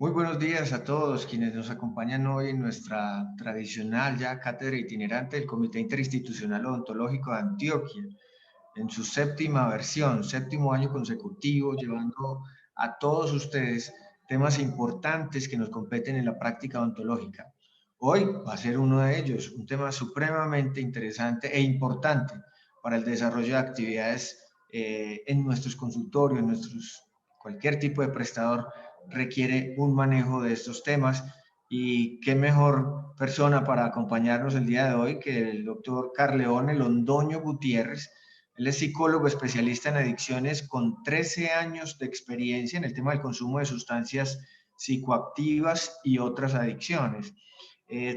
Muy buenos días a todos quienes nos acompañan hoy en nuestra tradicional ya cátedra itinerante del Comité Interinstitucional Odontológico de Antioquia, en su séptima versión, séptimo año consecutivo, llevando a todos ustedes temas importantes que nos competen en la práctica odontológica. Hoy va a ser uno de ellos, un tema supremamente interesante e importante para el desarrollo de actividades en nuestros consultorios, cualquier tipo de prestador requiere un manejo de estos temas y qué mejor persona para acompañarnos el día de hoy que el doctor Carleone Londoño Gutiérrez. Él es psicólogo especialista en adicciones con 13 años de experiencia en el tema del consumo de sustancias psicoactivas y otras adicciones.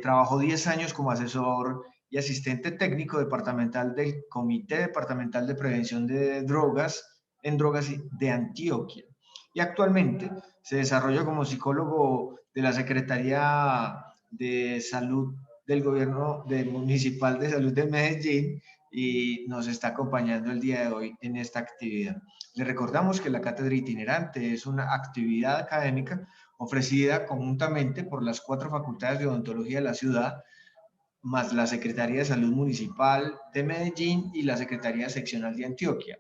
Trabajó 10 años como asesor y asistente técnico departamental del Comité Departamental de Prevención de Drogas en Drogas de Antioquia. Y actualmente se desarrolla como psicólogo de la Secretaría de Salud del Gobierno Municipal de Salud de Medellín y nos está acompañando el día de hoy en esta actividad. Le recordamos que la cátedra itinerante es una actividad académica ofrecida conjuntamente por las 4 facultades de odontología de la ciudad, más la Secretaría de Salud Municipal de Medellín y la Secretaría Seccional de Antioquia,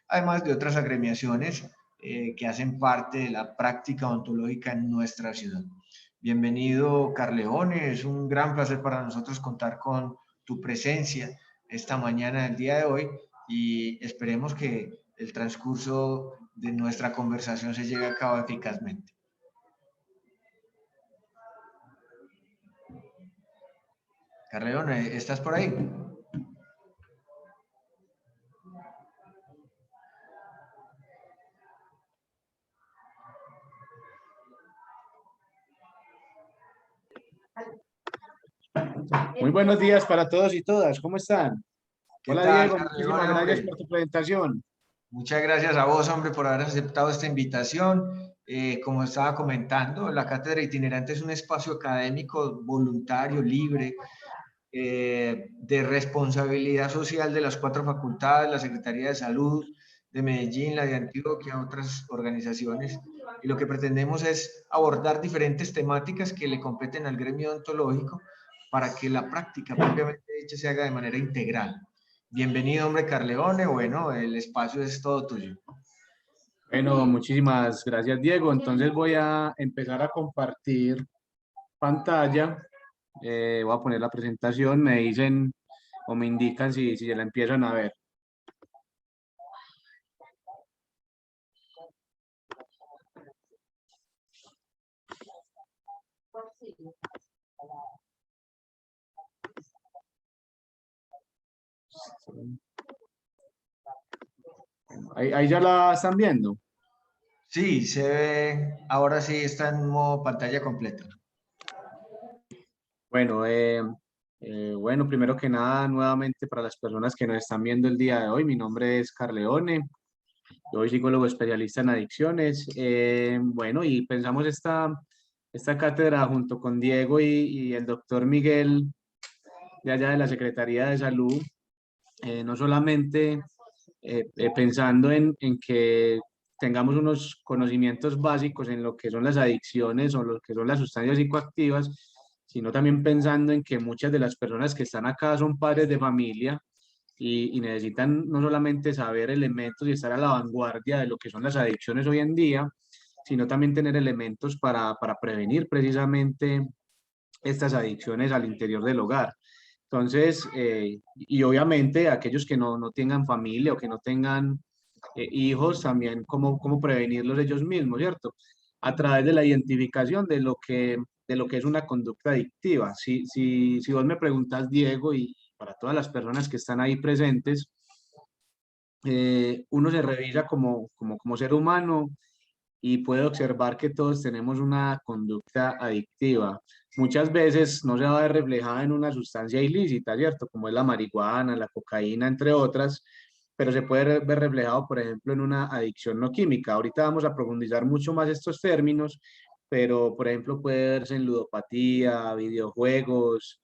además de otras agremiaciones que hacen parte de la práctica odontológica en nuestra ciudad. Bienvenido, Carleone, es un gran placer para nosotros contar con tu presencia esta mañana del día de hoy y esperemos que el transcurso de nuestra conversación se lleve a cabo eficazmente. Carleone, ¿estás por ahí? Muy buenos días para todos y todas. ¿Cómo están? ¿Qué Hola tal, Diego, muchísimas Carleone, gracias hombre? por tu presentación. Muchas gracias a vos, hombre, por haber aceptado esta invitación. Como estaba comentando, la cátedra itinerante es un espacio académico voluntario, libre, de responsabilidad social de las 4 facultades, la Secretaría de Salud de Medellín, la de Antioquia, otras organizaciones. Y lo que pretendemos es abordar diferentes temáticas que le competen al gremio odontológico para que la práctica propiamente dicha se haga de manera integral. Bienvenido, hombre, Carleone. Bueno, el espacio es todo tuyo. Bueno, muchísimas gracias Diego. Entonces voy a empezar a compartir pantalla. Voy a poner la presentación. Me dicen o me indican si ya la empiezan a ver. Ahí ya la están viendo. Sí, se ve, ahora sí está en modo pantalla completa. Bueno, bueno, primero que nada, nuevamente para las personas que nos están viendo el día de hoy, mi nombre es Carleone. Yo soy psicólogo especialista en adicciones. Bueno, y pensamos esta cátedra junto con Diego y el doctor Miguel de allá de la Secretaría de Salud, no solamente pensando en que tengamos unos conocimientos básicos en lo que son las adicciones o lo que son las sustancias psicoactivas, sino también pensando en que muchas de las personas que están acá son padres de familia y necesitan no solamente saber elementos y estar a la vanguardia de lo que son las adicciones hoy en día, sino también tener elementos para prevenir precisamente estas adicciones al interior del hogar. Entonces, y obviamente aquellos que no tengan familia o que no tengan hijos, también cómo prevenirlos ellos mismos, ¿cierto? A través de la identificación de lo que es una conducta adictiva. Si vos me preguntas, Diego, y para todas las personas que están ahí presentes, uno se revisa como ser humano y puede observar que todos tenemos una conducta adictiva. Muchas veces no se va a ver reflejada en una sustancia ilícita, ¿cierto? Como es la marihuana, la cocaína, entre otras, pero se puede ver reflejado, por ejemplo, en una adicción no química. Ahorita vamos a profundizar mucho más estos términos, pero, por ejemplo, puede verse en ludopatía, videojuegos,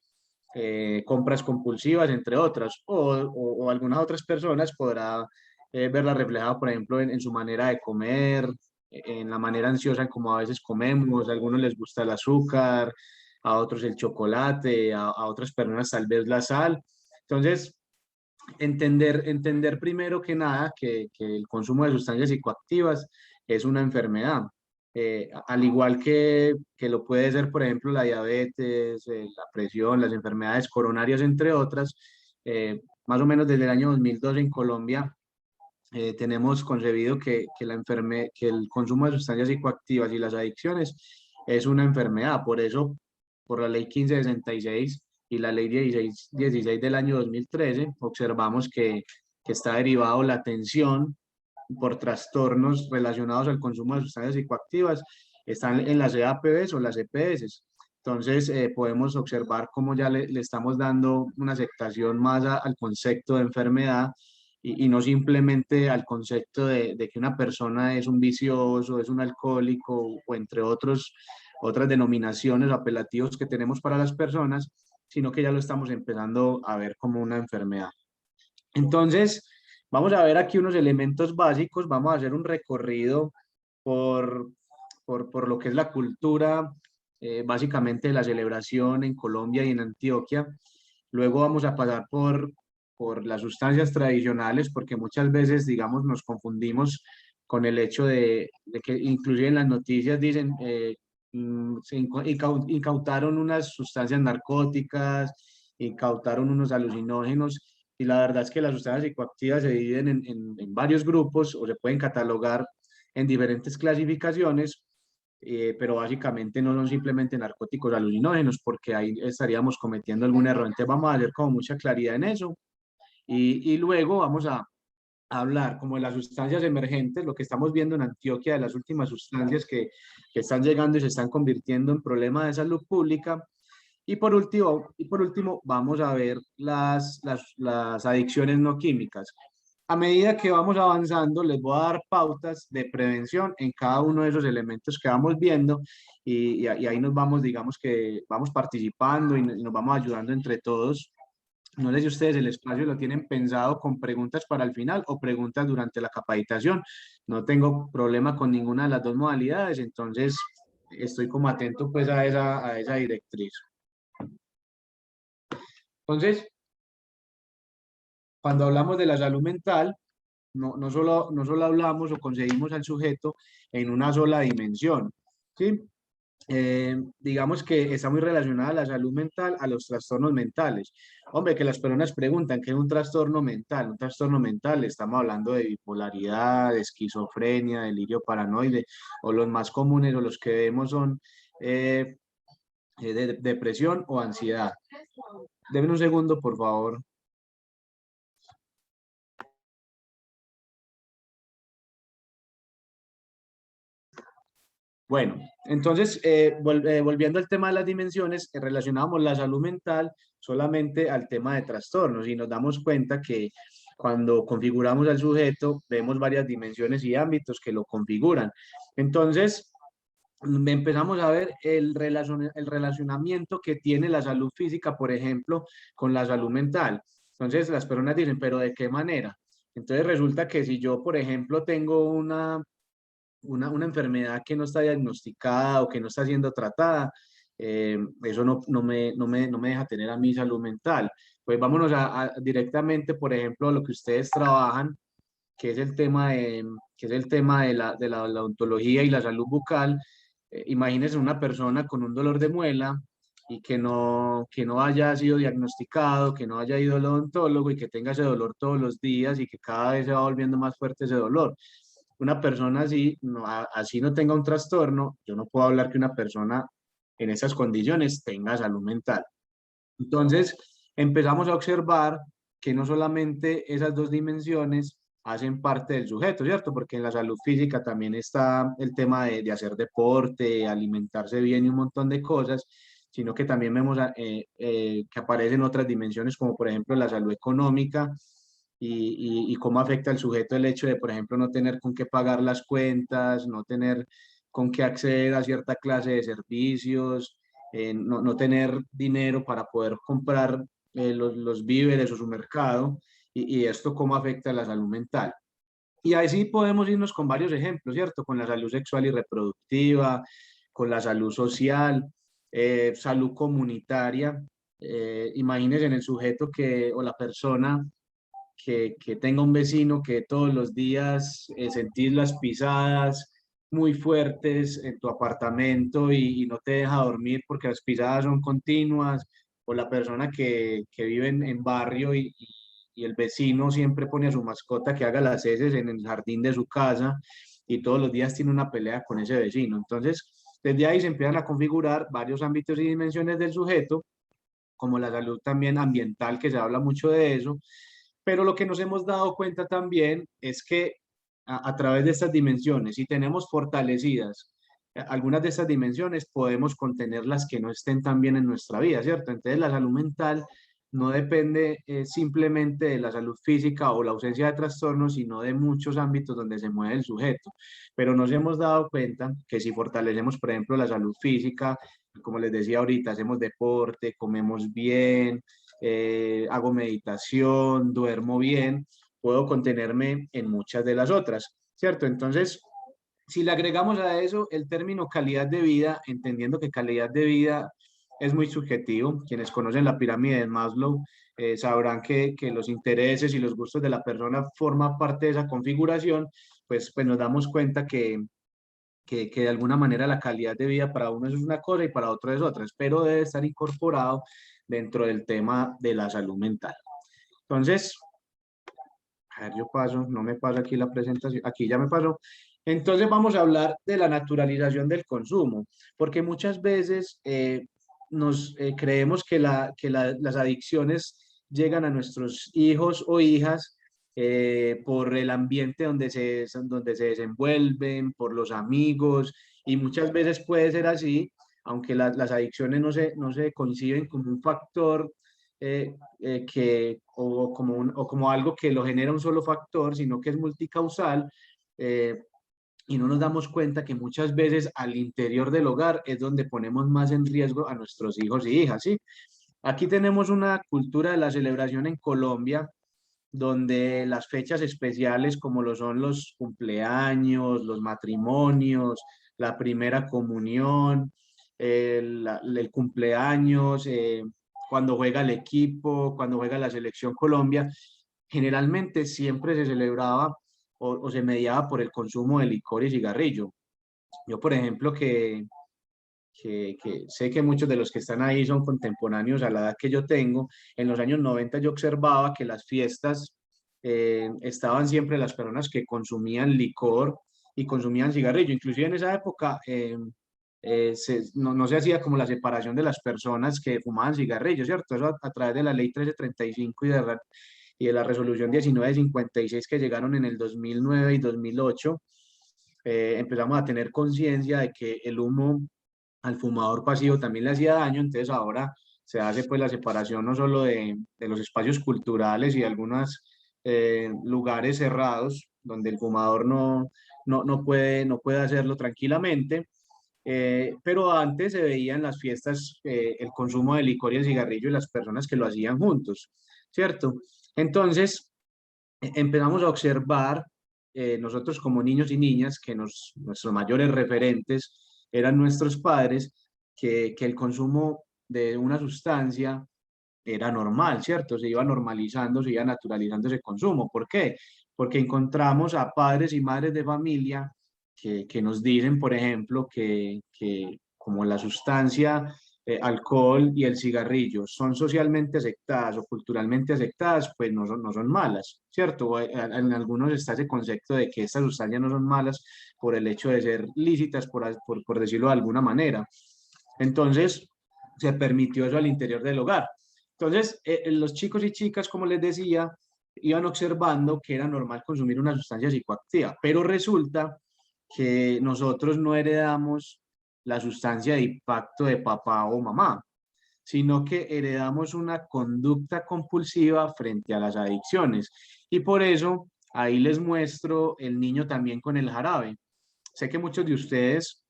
compras compulsivas, entre otras, o algunas otras personas podrá verla reflejada, por ejemplo, en su manera de comer, en la manera ansiosa en como a veces comemos. A algunos les gusta el azúcar, a otros el chocolate, a otras personas tal vez la sal. Entonces, entender primero que nada que el consumo de sustancias psicoactivas es una enfermedad. Al igual que lo puede ser, por ejemplo, la diabetes, la presión, las enfermedades coronarias, entre otras. Más o menos desde el año 2002 en Colombia tenemos concebido que el consumo de sustancias psicoactivas y las adicciones es una enfermedad. Por eso, por la ley 1566 y la ley 1616 del año 2013, observamos que está derivado la atención por trastornos relacionados al consumo de sustancias psicoactivas, están en las EAPBs o las EPS. Entonces, podemos observar cómo ya le estamos dando una aceptación más al concepto de enfermedad y no simplemente al concepto de que una persona es un vicioso, es un alcohólico o entre otras denominaciones o apelativos que tenemos para las personas, sino que ya lo estamos empezando a ver como una enfermedad. Entonces, vamos a ver aquí unos elementos básicos, vamos a hacer un recorrido por, por lo que es la cultura, básicamente de la celebración en Colombia y en Antioquia. Luego vamos a pasar por las sustancias tradicionales, porque muchas veces, digamos, nos confundimos con el hecho de que inclusive en las noticias dicen, incautaron unas sustancias narcóticas, incautaron unos alucinógenos, y la verdad es que las sustancias psicoactivas se dividen en varios grupos o se pueden catalogar en diferentes clasificaciones, pero básicamente no son simplemente narcóticos alucinógenos, porque ahí estaríamos cometiendo algún error. Entonces vamos a hacer como mucha claridad en eso y luego vamos a hablar como de las sustancias emergentes, lo que estamos viendo en Antioquia, de las últimas sustancias que están llegando y se están convirtiendo en problemas de salud pública. Y por último, vamos a ver las adicciones no químicas. A medida que vamos avanzando, les voy a dar pautas de prevención en cada uno de esos elementos que vamos viendo y ahí nos vamos, digamos que vamos participando y nos vamos ayudando entre todos. No sé si ustedes el espacio lo tienen pensado con preguntas para el final o preguntas durante la capacitación. No tengo problema con ninguna de las dos modalidades, entonces estoy como atento pues a esa directriz. Entonces, cuando hablamos de la salud mental, no solo hablamos o conseguimos al sujeto en una sola dimensión, ¿sí? Digamos que está muy relacionada la salud mental a los trastornos mentales. Hombre, que las personas preguntan, ¿qué es un trastorno mental? Un trastorno mental, estamos hablando de bipolaridad, de esquizofrenia, delirio paranoide, o los más comunes o los que vemos son de depresión o ansiedad. Denme un segundo, por favor. Bueno, entonces, volviendo al tema de las dimensiones, relacionamos la salud mental solamente al tema de trastornos y nos damos cuenta que cuando configuramos al sujeto, vemos varias dimensiones y ámbitos que lo configuran. Entonces, empezamos a ver el relacionamiento que tiene la salud física, por ejemplo, con la salud mental. Entonces, las personas dicen, ¿pero de qué manera? Entonces, resulta que si yo, por ejemplo, tengo una enfermedad que no está diagnosticada o que no está siendo tratada, eso no me deja tener a mi salud mental. Pues vámonos directamente, por ejemplo, a lo que ustedes trabajan, que es el tema de la odontología y la salud bucal. Imagínense una persona con un dolor de muela y que no haya sido diagnosticado, que no haya ido al odontólogo y que tenga ese dolor todos los días y que cada vez se va volviendo más fuerte ese dolor. Una persona así así no tenga un trastorno, yo no puedo hablar que una persona en esas condiciones tenga salud mental. Entonces, empezamos a observar que no solamente esas dos dimensiones hacen parte del sujeto, ¿cierto? Porque en la salud física también está el tema de hacer deporte, alimentarse bien y un montón de cosas, sino que también vemos que aparecen otras dimensiones, como por ejemplo la salud económica y cómo afecta al sujeto el hecho de, por ejemplo, no tener con qué pagar las cuentas, no tener con qué acceder a cierta clase de servicios, no tener dinero para poder comprar los víveres o su mercado, y esto cómo afecta a la salud mental. Y ahí sí podemos irnos con varios ejemplos, ¿cierto? Con la salud sexual y reproductiva, con la salud social, salud comunitaria. Imagínense en el sujeto que, o la persona que tenga un vecino que todos los días sentís las pisadas muy fuertes en tu apartamento y no te deja dormir porque las pisadas son continuas, o la persona que vive en barrio y el vecino siempre pone a su mascota que haga las heces en el jardín de su casa y todos los días tiene una pelea con ese vecino. Entonces, desde ahí se empiezan a configurar varios ámbitos y dimensiones del sujeto, como la salud también ambiental, que se habla mucho de eso, pero lo que nos hemos dado cuenta también es que a través de estas dimensiones, si tenemos fortalecidas algunas de estas dimensiones, podemos contener las que no estén tan bien en nuestra vida, ¿cierto? Entonces la salud mental no depende simplemente de la salud física o la ausencia de trastornos, sino de muchos ámbitos donde se mueve el sujeto. Pero nos hemos dado cuenta que si fortalecemos, por ejemplo, la salud física, como les decía ahorita, hacemos deporte, comemos bien, hago meditación, duermo bien, puedo contenerme en muchas de las otras, ¿cierto? Entonces, si le agregamos a eso el término calidad de vida, entendiendo que calidad de vida es muy subjetivo, quienes conocen la pirámide de Maslow sabrán que los intereses y los gustos de la persona forman parte de esa configuración, pues nos damos cuenta que de alguna manera la calidad de vida para uno es una cosa y para otro es otra, pero debe estar incorporado dentro del tema de la salud mental. Entonces, a ver, yo paso, no me pasa aquí la presentación, aquí ya me pasó. Entonces vamos a hablar de la naturalización del consumo, porque muchas veces nos creemos que, las adicciones llegan a nuestros hijos o hijas por el ambiente donde se desenvuelven, por los amigos, y muchas veces puede ser así, aunque las adicciones no se conciben como un factor o como algo que lo genera un solo factor, sino que es multicausal, eh, y no nos damos cuenta que muchas veces al interior del hogar es donde ponemos más en riesgo a nuestros hijos y hijas, ¿sí? Aquí tenemos una cultura de la celebración en Colombia, donde las fechas especiales como lo son los cumpleaños, los matrimonios, la primera comunión, el cumpleaños, cuando juega el equipo, cuando juega la selección Colombia, generalmente siempre se celebraba o se mediaba por el consumo de licor y cigarrillo. Yo, por ejemplo, que sé que muchos de los que están ahí son contemporáneos a la edad que yo tengo. En los años 90 yo observaba que las fiestas estaban siempre las personas que consumían licor y consumían cigarrillo. Inclusive en esa época no se hacía como la separación de las personas que fumaban cigarrillos, ¿cierto? Eso a través de la ley 1335 y de la resolución 1956 que llegaron en el 2009 y 2008, empezamos a tener conciencia de que el humo al fumador pasivo también le hacía daño. Entonces ahora se hace pues la separación no solo de los espacios culturales y de algunos lugares cerrados donde el fumador no puede hacerlo tranquilamente, pero antes se veía en las fiestas el consumo de licor y el cigarrillo y las personas que lo hacían juntos, ¿cierto? Entonces empezamos a observar nosotros como niños y niñas que nuestros mayores referentes eran nuestros padres, que el consumo de una sustancia era normal, ¿cierto? Se iba normalizando, se iba naturalizando ese consumo. ¿Por qué? Porque encontramos a padres y madres de familia que nos dicen, por ejemplo, que como la sustancia alcohol y el cigarrillo son socialmente aceptadas o culturalmente aceptadas, pues no son malas, ¿cierto? En algunos está ese concepto de que estas sustancias no son malas por el hecho de ser lícitas, por decirlo de alguna manera. Entonces, se permitió eso al interior del hogar. Entonces, los chicos y chicas, como les decía, iban observando que era normal consumir una sustancia psicoactiva, pero resulta que nosotros no heredamos la sustancia de impacto de papá o mamá, sino que heredamos una conducta compulsiva frente a las adicciones. Y por eso, ahí les muestro el niño también con el jarabe. Sé que muchos de ustedes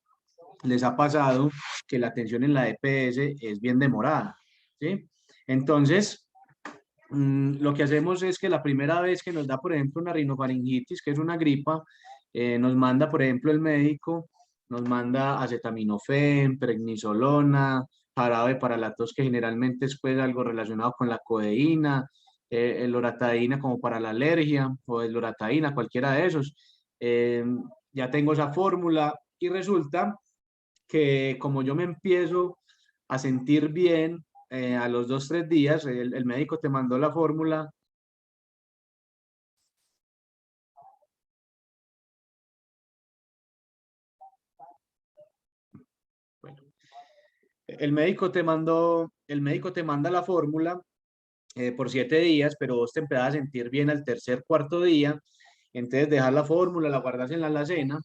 les ha pasado que la atención en la EPS es bien demorada, ¿sí? Entonces, lo que hacemos es que la primera vez que nos da, por ejemplo, una rinofaringitis, que es una gripa, nos manda, por ejemplo, el médico, nos manda acetaminofén, prednisolona, jarabe para la tos, que generalmente es pues algo relacionado con la codeína, el loratadina como para la alergia, o el loratadina, cualquiera de esos. Eh, ya tengo esa fórmula y resulta que como yo me empiezo a sentir bien a los 2, 3 días, el médico te mandó la fórmula. Bueno, el médico te manda la fórmula por 7 días, pero vos te empezás a sentir bien al tercer, cuarto día. Entonces dejas la fórmula, la guardas en la alacena,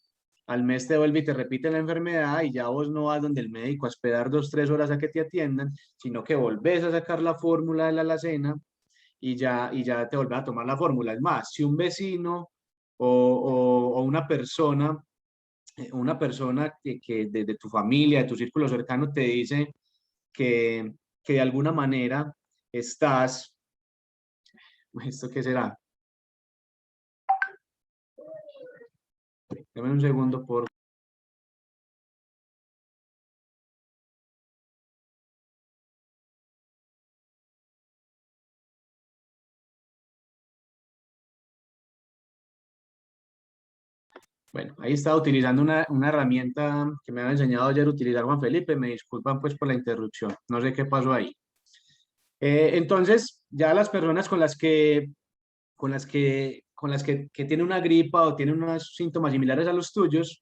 al mes te vuelve y te repite la enfermedad y ya vos no vas donde el médico a esperar 2, 3 horas a que te atiendan, sino que volvés a sacar la fórmula de la alacena y ya te vuelves a tomar la fórmula. Es más, si un vecino o una persona que de tu familia, de tu círculo cercano, te dice que, que de alguna manera estás, ¿esto qué será? Dame un segundo, por. Bueno, ahí estaba utilizando una herramienta que me había enseñado ayer a utilizar Juan Felipe. Me disculpan pues por la interrupción. No sé qué pasó ahí. Entonces, ya las personas que tienen una gripa o tienen unos síntomas similares a los tuyos,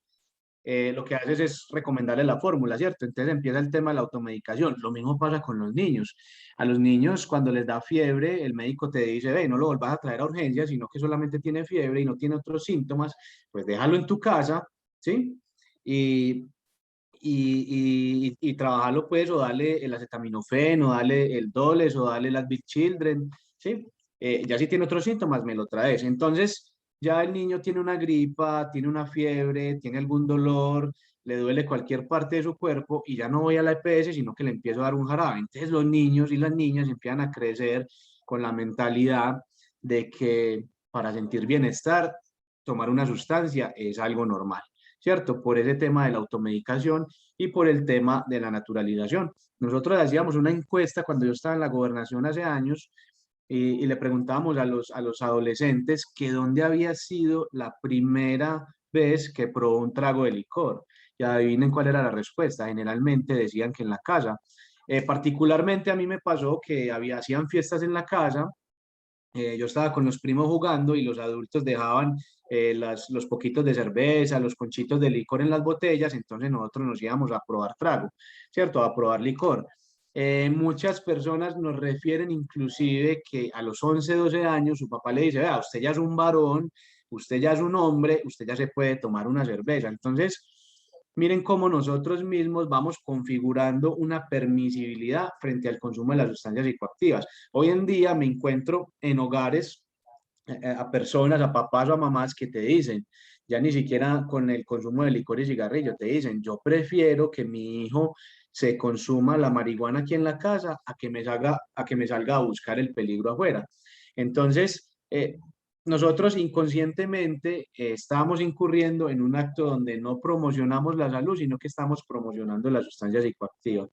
lo que haces es recomendarle la fórmula, ¿cierto? Entonces empieza el tema de la automedicación. Lo mismo pasa con los niños. A los niños, cuando les da fiebre, el médico te dice, ve, no lo vuelvas a traer a urgencias, sino que solamente tiene fiebre y no tiene otros síntomas, pues déjalo en tu casa, ¿sí? Y trabajarlo pues, o dale el acetaminofén, o dale el Doles, o dale el Advil Children, ¿sí? Ya si tiene otros síntomas, me lo traes. Entonces, ya el niño tiene una gripa, tiene una fiebre, tiene algún dolor, le duele cualquier parte de su cuerpo y ya no voy a la EPS, sino que le empiezo a dar un jarabe. Entonces, los niños y las niñas empiezan a crecer con la mentalidad de que para sentir bienestar, tomar una sustancia es algo normal. ¿Cierto? Por ese tema de la automedicación y por el tema de la naturalización. Nosotros hacíamos una encuesta cuando yo estaba en la gobernación hace años y le preguntábamos a los adolescentes que dónde había sido la primera vez que probó un trago de licor. Y adivinen cuál era la respuesta. Generalmente decían que en la casa. Particularmente a mí me pasó que hacían fiestas en la casa. Yo estaba con los primos jugando y los adultos dejaban los poquitos de cerveza, los conchitos de licor en las botellas, entonces nosotros nos íbamos a probar trago, ¿cierto? A probar licor. Muchas personas nos refieren inclusive que a los 11, 12 años su papá le dice, vea, usted ya es un varón, usted ya es un hombre, usted ya se puede tomar una cerveza. Entonces, miren cómo nosotros mismos vamos configurando una permisibilidad frente al consumo de las sustancias psicoactivas. Hoy en día me encuentro en hogares a personas, a papás o a mamás que te dicen, ya ni siquiera con el consumo de licor y cigarrillo, te dicen, yo prefiero que mi hijo se consuma la marihuana aquí en la casa a que me salga a buscar el peligro afuera. Entonces, nosotros inconscientemente estamos incurriendo en un acto donde no promocionamos la salud, sino que estamos promocionando las sustancias psicoactivas.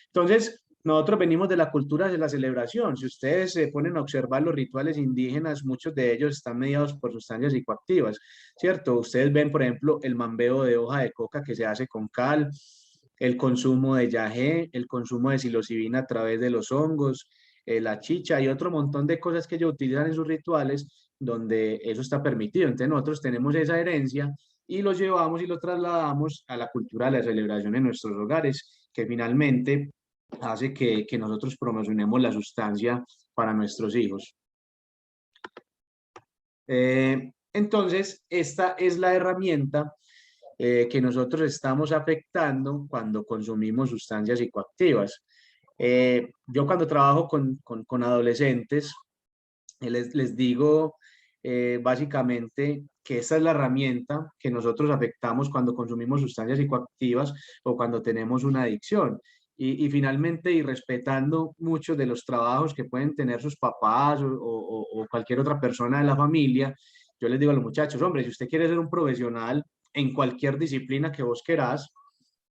Entonces, nosotros venimos de la cultura de la celebración. Si ustedes se ponen a observar los rituales indígenas, muchos de ellos están mediados por sustancias psicoactivas, ¿cierto? Ustedes ven, por ejemplo, el mambeo de hoja de coca que se hace con cal, el consumo de yagé, el consumo de psilocibina a través de los hongos, la chicha y otro montón de cosas que ellos utilizan en sus rituales donde eso está permitido. Entonces nosotros tenemos esa herencia y lo llevamos y lo trasladamos a la cultura de la celebración en nuestros hogares, que finalmente hace que nosotros promocionemos la sustancia para nuestros hijos. Entonces, esta es la herramienta que nosotros estamos afectando cuando consumimos sustancias psicoactivas. Yo cuando trabajo con adolescentes, les digo básicamente que esta es la herramienta que nosotros afectamos cuando consumimos sustancias psicoactivas o cuando tenemos una adicción. y finalmente, y respetando muchos de los trabajos que pueden tener sus papás o cualquier otra persona de la familia, yo les digo a los muchachos, hombre, si usted quiere ser un profesional en cualquier disciplina que vos querás,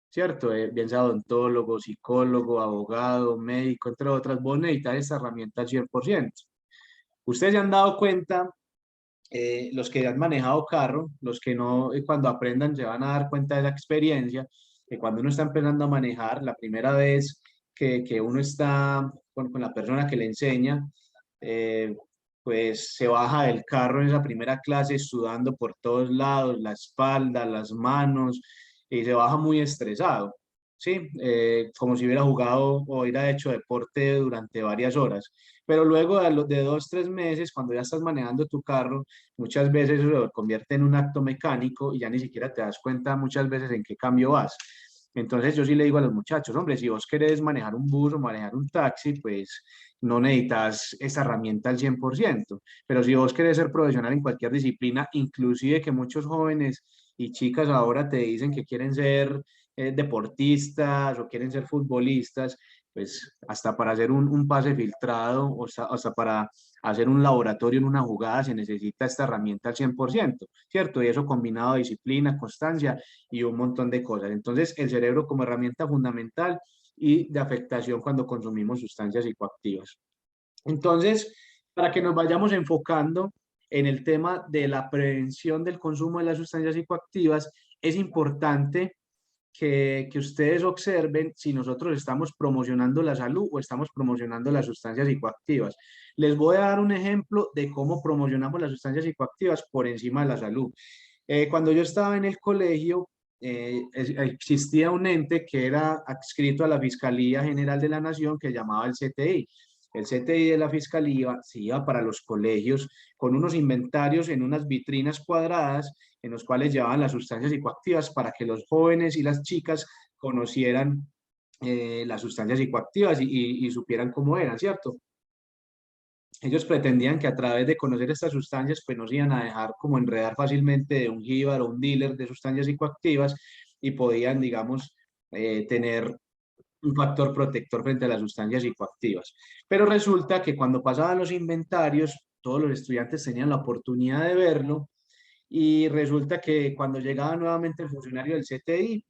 ¿cierto? Bien sea odontólogo, psicólogo, abogado, médico, entre otras, vos necesitas esta herramienta al 100%. Ustedes se han dado cuenta, los que han manejado carro, los que no, cuando aprendan se van a dar cuenta de la experiencia, que cuando uno está empezando a manejar, la primera vez que uno está con la persona que le enseña, eh, pues se baja del carro en esa primera clase sudando por todos lados, la espalda, las manos, y se baja muy estresado, ¿sí? Como si hubiera jugado o hubiera hecho deporte durante varias horas. Pero luego de 2, 3 meses, cuando ya estás manejando tu carro, muchas veces eso se convierte en un acto mecánico y ya ni siquiera te das cuenta muchas veces en qué cambio vas. Entonces yo sí le digo a los muchachos, hombre, si vos querés manejar un bus o manejar un taxi, pues no necesitas esa herramienta al 100%. Pero si vos querés ser profesional en cualquier disciplina, inclusive que muchos jóvenes y chicas ahora te dicen que quieren ser deportistas o quieren ser futbolistas, pues hasta para hacer un pase filtrado o hasta para hacer un laboratorio en una jugada se necesita esta herramienta al 100%, ¿cierto? Y eso combinado a disciplina, constancia y un montón de cosas. Entonces, el cerebro como herramienta fundamental y de afectación cuando consumimos sustancias psicoactivas. Entonces, para que nos vayamos enfocando en el tema de la prevención del consumo de las sustancias psicoactivas, es importante que ustedes observen si nosotros estamos promocionando la salud o estamos promocionando las sustancias psicoactivas. Les voy a dar un ejemplo de cómo promocionamos las sustancias psicoactivas por encima de la salud. Cuando yo estaba en el colegio, existía un ente que era adscrito a la Fiscalía General de la Nación que llamaba el CTI. El CTI de la Fiscalía se iba para los colegios con unos inventarios en unas vitrinas cuadradas en los cuales llevaban las sustancias psicoactivas para que los jóvenes y las chicas conocieran las sustancias psicoactivas y supieran cómo eran, ¿cierto? Ellos pretendían que a través de conocer estas sustancias, pues no se iban a dejar como enredar fácilmente de un jíbar o un dealer de sustancias psicoactivas y podían, digamos, tener un factor protector frente a las sustancias psicoactivas. Pero resulta que cuando pasaban los inventarios, todos los estudiantes tenían la oportunidad de verlo y resulta que cuando llegaba nuevamente el funcionario del CTI,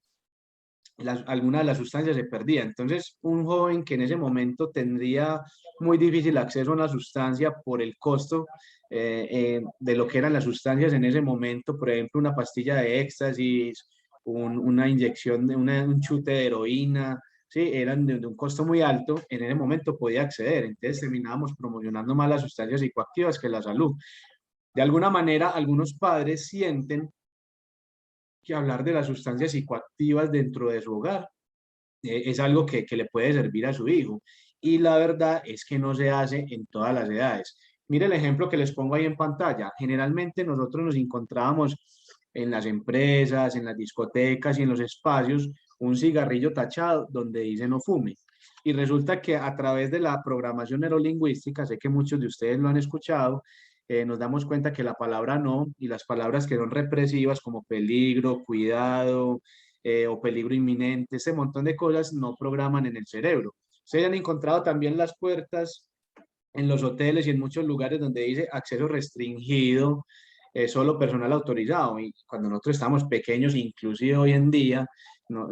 alguna de las sustancias se perdía. Entonces, un joven que en ese momento tendría muy difícil acceso a una sustancia por el costo de lo que eran las sustancias en ese momento, por ejemplo, una pastilla de éxtasis, una inyección, un chute de heroína, ¿sí? Eran de un costo muy alto, en ese momento podía acceder. Entonces, terminábamos promocionando más las sustancias psicoactivas que la salud. De alguna manera, algunos padres sienten que hablar de las sustancias psicoactivas dentro de su hogar es algo que le puede servir a su hijo. Y la verdad es que no se hace en todas las edades. Mire el ejemplo que les pongo ahí en pantalla. Generalmente nosotros nos encontrábamos en las empresas, en las discotecas y en los espacios un cigarrillo tachado donde dice no fume. Y resulta que a través de la programación neurolingüística, sé que muchos de ustedes lo han escuchado, nos damos cuenta que la palabra no y las palabras que son represivas como peligro, cuidado o peligro inminente, ese montón de cosas no programan en el cerebro. Ustedes han encontrado también las puertas en los hoteles y en muchos lugares donde dice acceso restringido, solo personal autorizado. Y cuando nosotros estamos pequeños, inclusive hoy en día, no,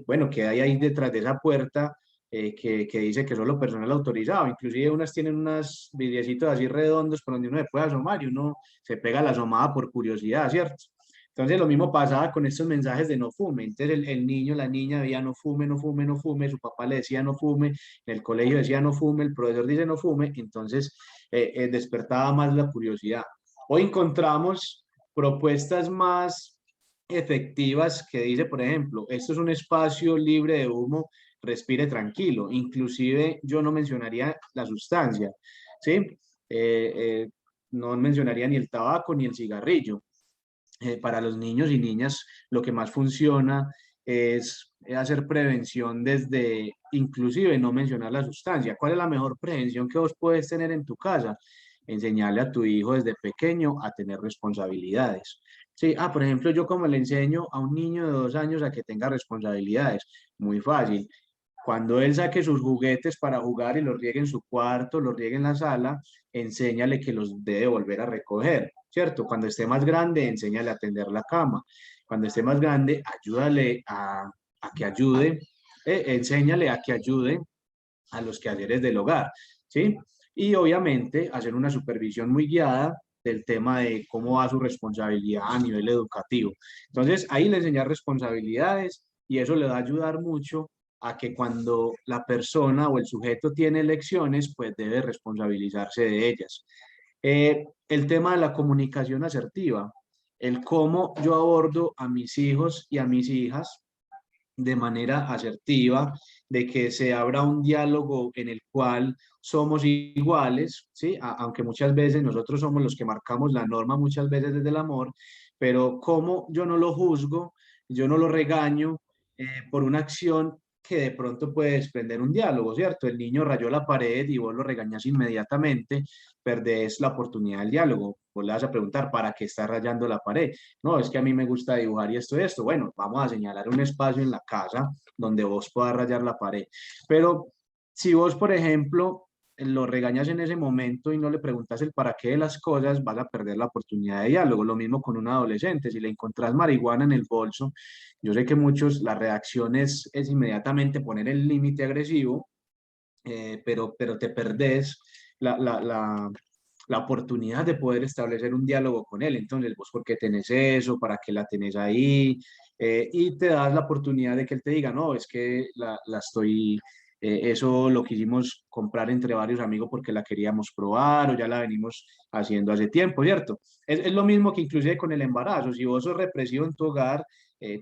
bueno, que hay ahí detrás de esa puerta que dice que solo personal autorizado. Inclusive unas tienen unos vidriecitos así redondos por donde uno se puede asomar y uno se pega la asomada por curiosidad, ¿cierto? Entonces lo mismo pasaba con estos mensajes de no fume. Entonces el niño, la niña veía no fume, no fume, no fume, su papá le decía no fume, en el colegio decía no fume, el profesor dice no fume, entonces despertaba más la curiosidad. Hoy encontramos propuestas más efectivas que dice, por ejemplo, esto es un espacio libre de humo, respire tranquilo. Inclusive yo no mencionaría la sustancia, ¿sí? No mencionaría ni el tabaco ni el cigarrillo. Para los niños y niñas lo que más funciona es hacer prevención desde, inclusive no mencionar la sustancia. ¿Cuál es la mejor prevención que vos puedes tener en tu casa? Enseñarle a tu hijo desde pequeño a tener responsabilidades. Sí, por ejemplo, yo como le enseño a un niño de 2 años a que tenga responsabilidades, muy fácil. Cuando él saque sus juguetes para jugar y los riegue en su cuarto, los riegue en la sala, enséñale que los debe volver a recoger, ¿cierto? Cuando esté más grande, enséñale a tender la cama. Cuando esté más grande, ayúdale a que ayude, enséñale a que ayude a los quehaceres del hogar, ¿sí? Y obviamente hacer una supervisión muy guiada del tema de cómo va su responsabilidad a nivel educativo. Entonces, ahí le enseñar responsabilidades y eso le va a ayudar mucho a que cuando la persona o el sujeto tiene lecciones, pues debe responsabilizarse de ellas. El tema de la comunicación asertiva, el cómo yo abordo a mis hijos y a mis hijas de manera asertiva, de que se abra un diálogo en el cual somos iguales, ¿sí? Aunque muchas veces nosotros somos los que marcamos la norma, muchas veces desde el amor, pero como yo no lo juzgo, yo no lo regaño por una acción que de pronto puede desprender un diálogo, ¿cierto? El niño rayó la pared y vos lo regañas inmediatamente, perdés la oportunidad del diálogo. Vos le vas a preguntar, ¿para qué está rayando la pared? No, es que a mí me gusta dibujar y esto y esto. Bueno, vamos a señalar un espacio en la casa donde vos puedas rayar la pared. Pero si vos, por ejemplo, lo regañas en ese momento y no le preguntas el para qué de las cosas, vas a perder la oportunidad de diálogo. Lo mismo con un adolescente. Si le encontrás marihuana en el bolso, yo sé que muchos, la reacción es inmediatamente poner el límite agresivo, pero te perdés la, la, la, la oportunidad de poder establecer un diálogo con él. Entonces, vos, ¿por qué tenés eso? ¿Para qué la tenés ahí? Y te das la oportunidad de que él te diga, no, es que la estoy, eso lo quisimos comprar entre varios amigos porque la queríamos probar o ya la venimos haciendo hace tiempo, ¿cierto? Es lo mismo que inclusive con el embarazo. Si vos sos represivo en tu hogar,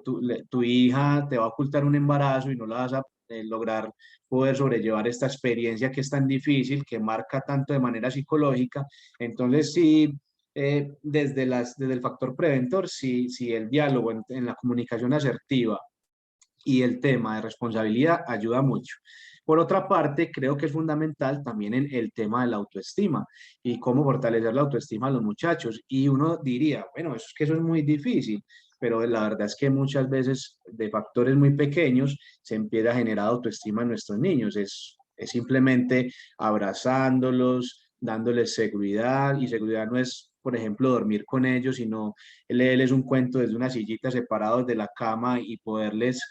tu hija te va a ocultar un embarazo y no la vas a lograr poder sobrellevar esta experiencia que es tan difícil, que marca tanto de manera psicológica. Entonces, sí, desde el factor preventor, sí el diálogo en la comunicación asertiva y el tema de responsabilidad ayuda mucho. Por otra parte, creo que es fundamental también el tema de la autoestima y cómo fortalecer la autoestima a los muchachos. Y uno diría, bueno, eso es que eso es muy difícil, pero la verdad es que muchas veces de factores muy pequeños se empieza a generar autoestima en nuestros niños. Es simplemente abrazándolos, dándoles seguridad, y seguridad no es, por ejemplo, dormir con ellos, sino leerles un cuento desde una sillita separados de la cama y poderles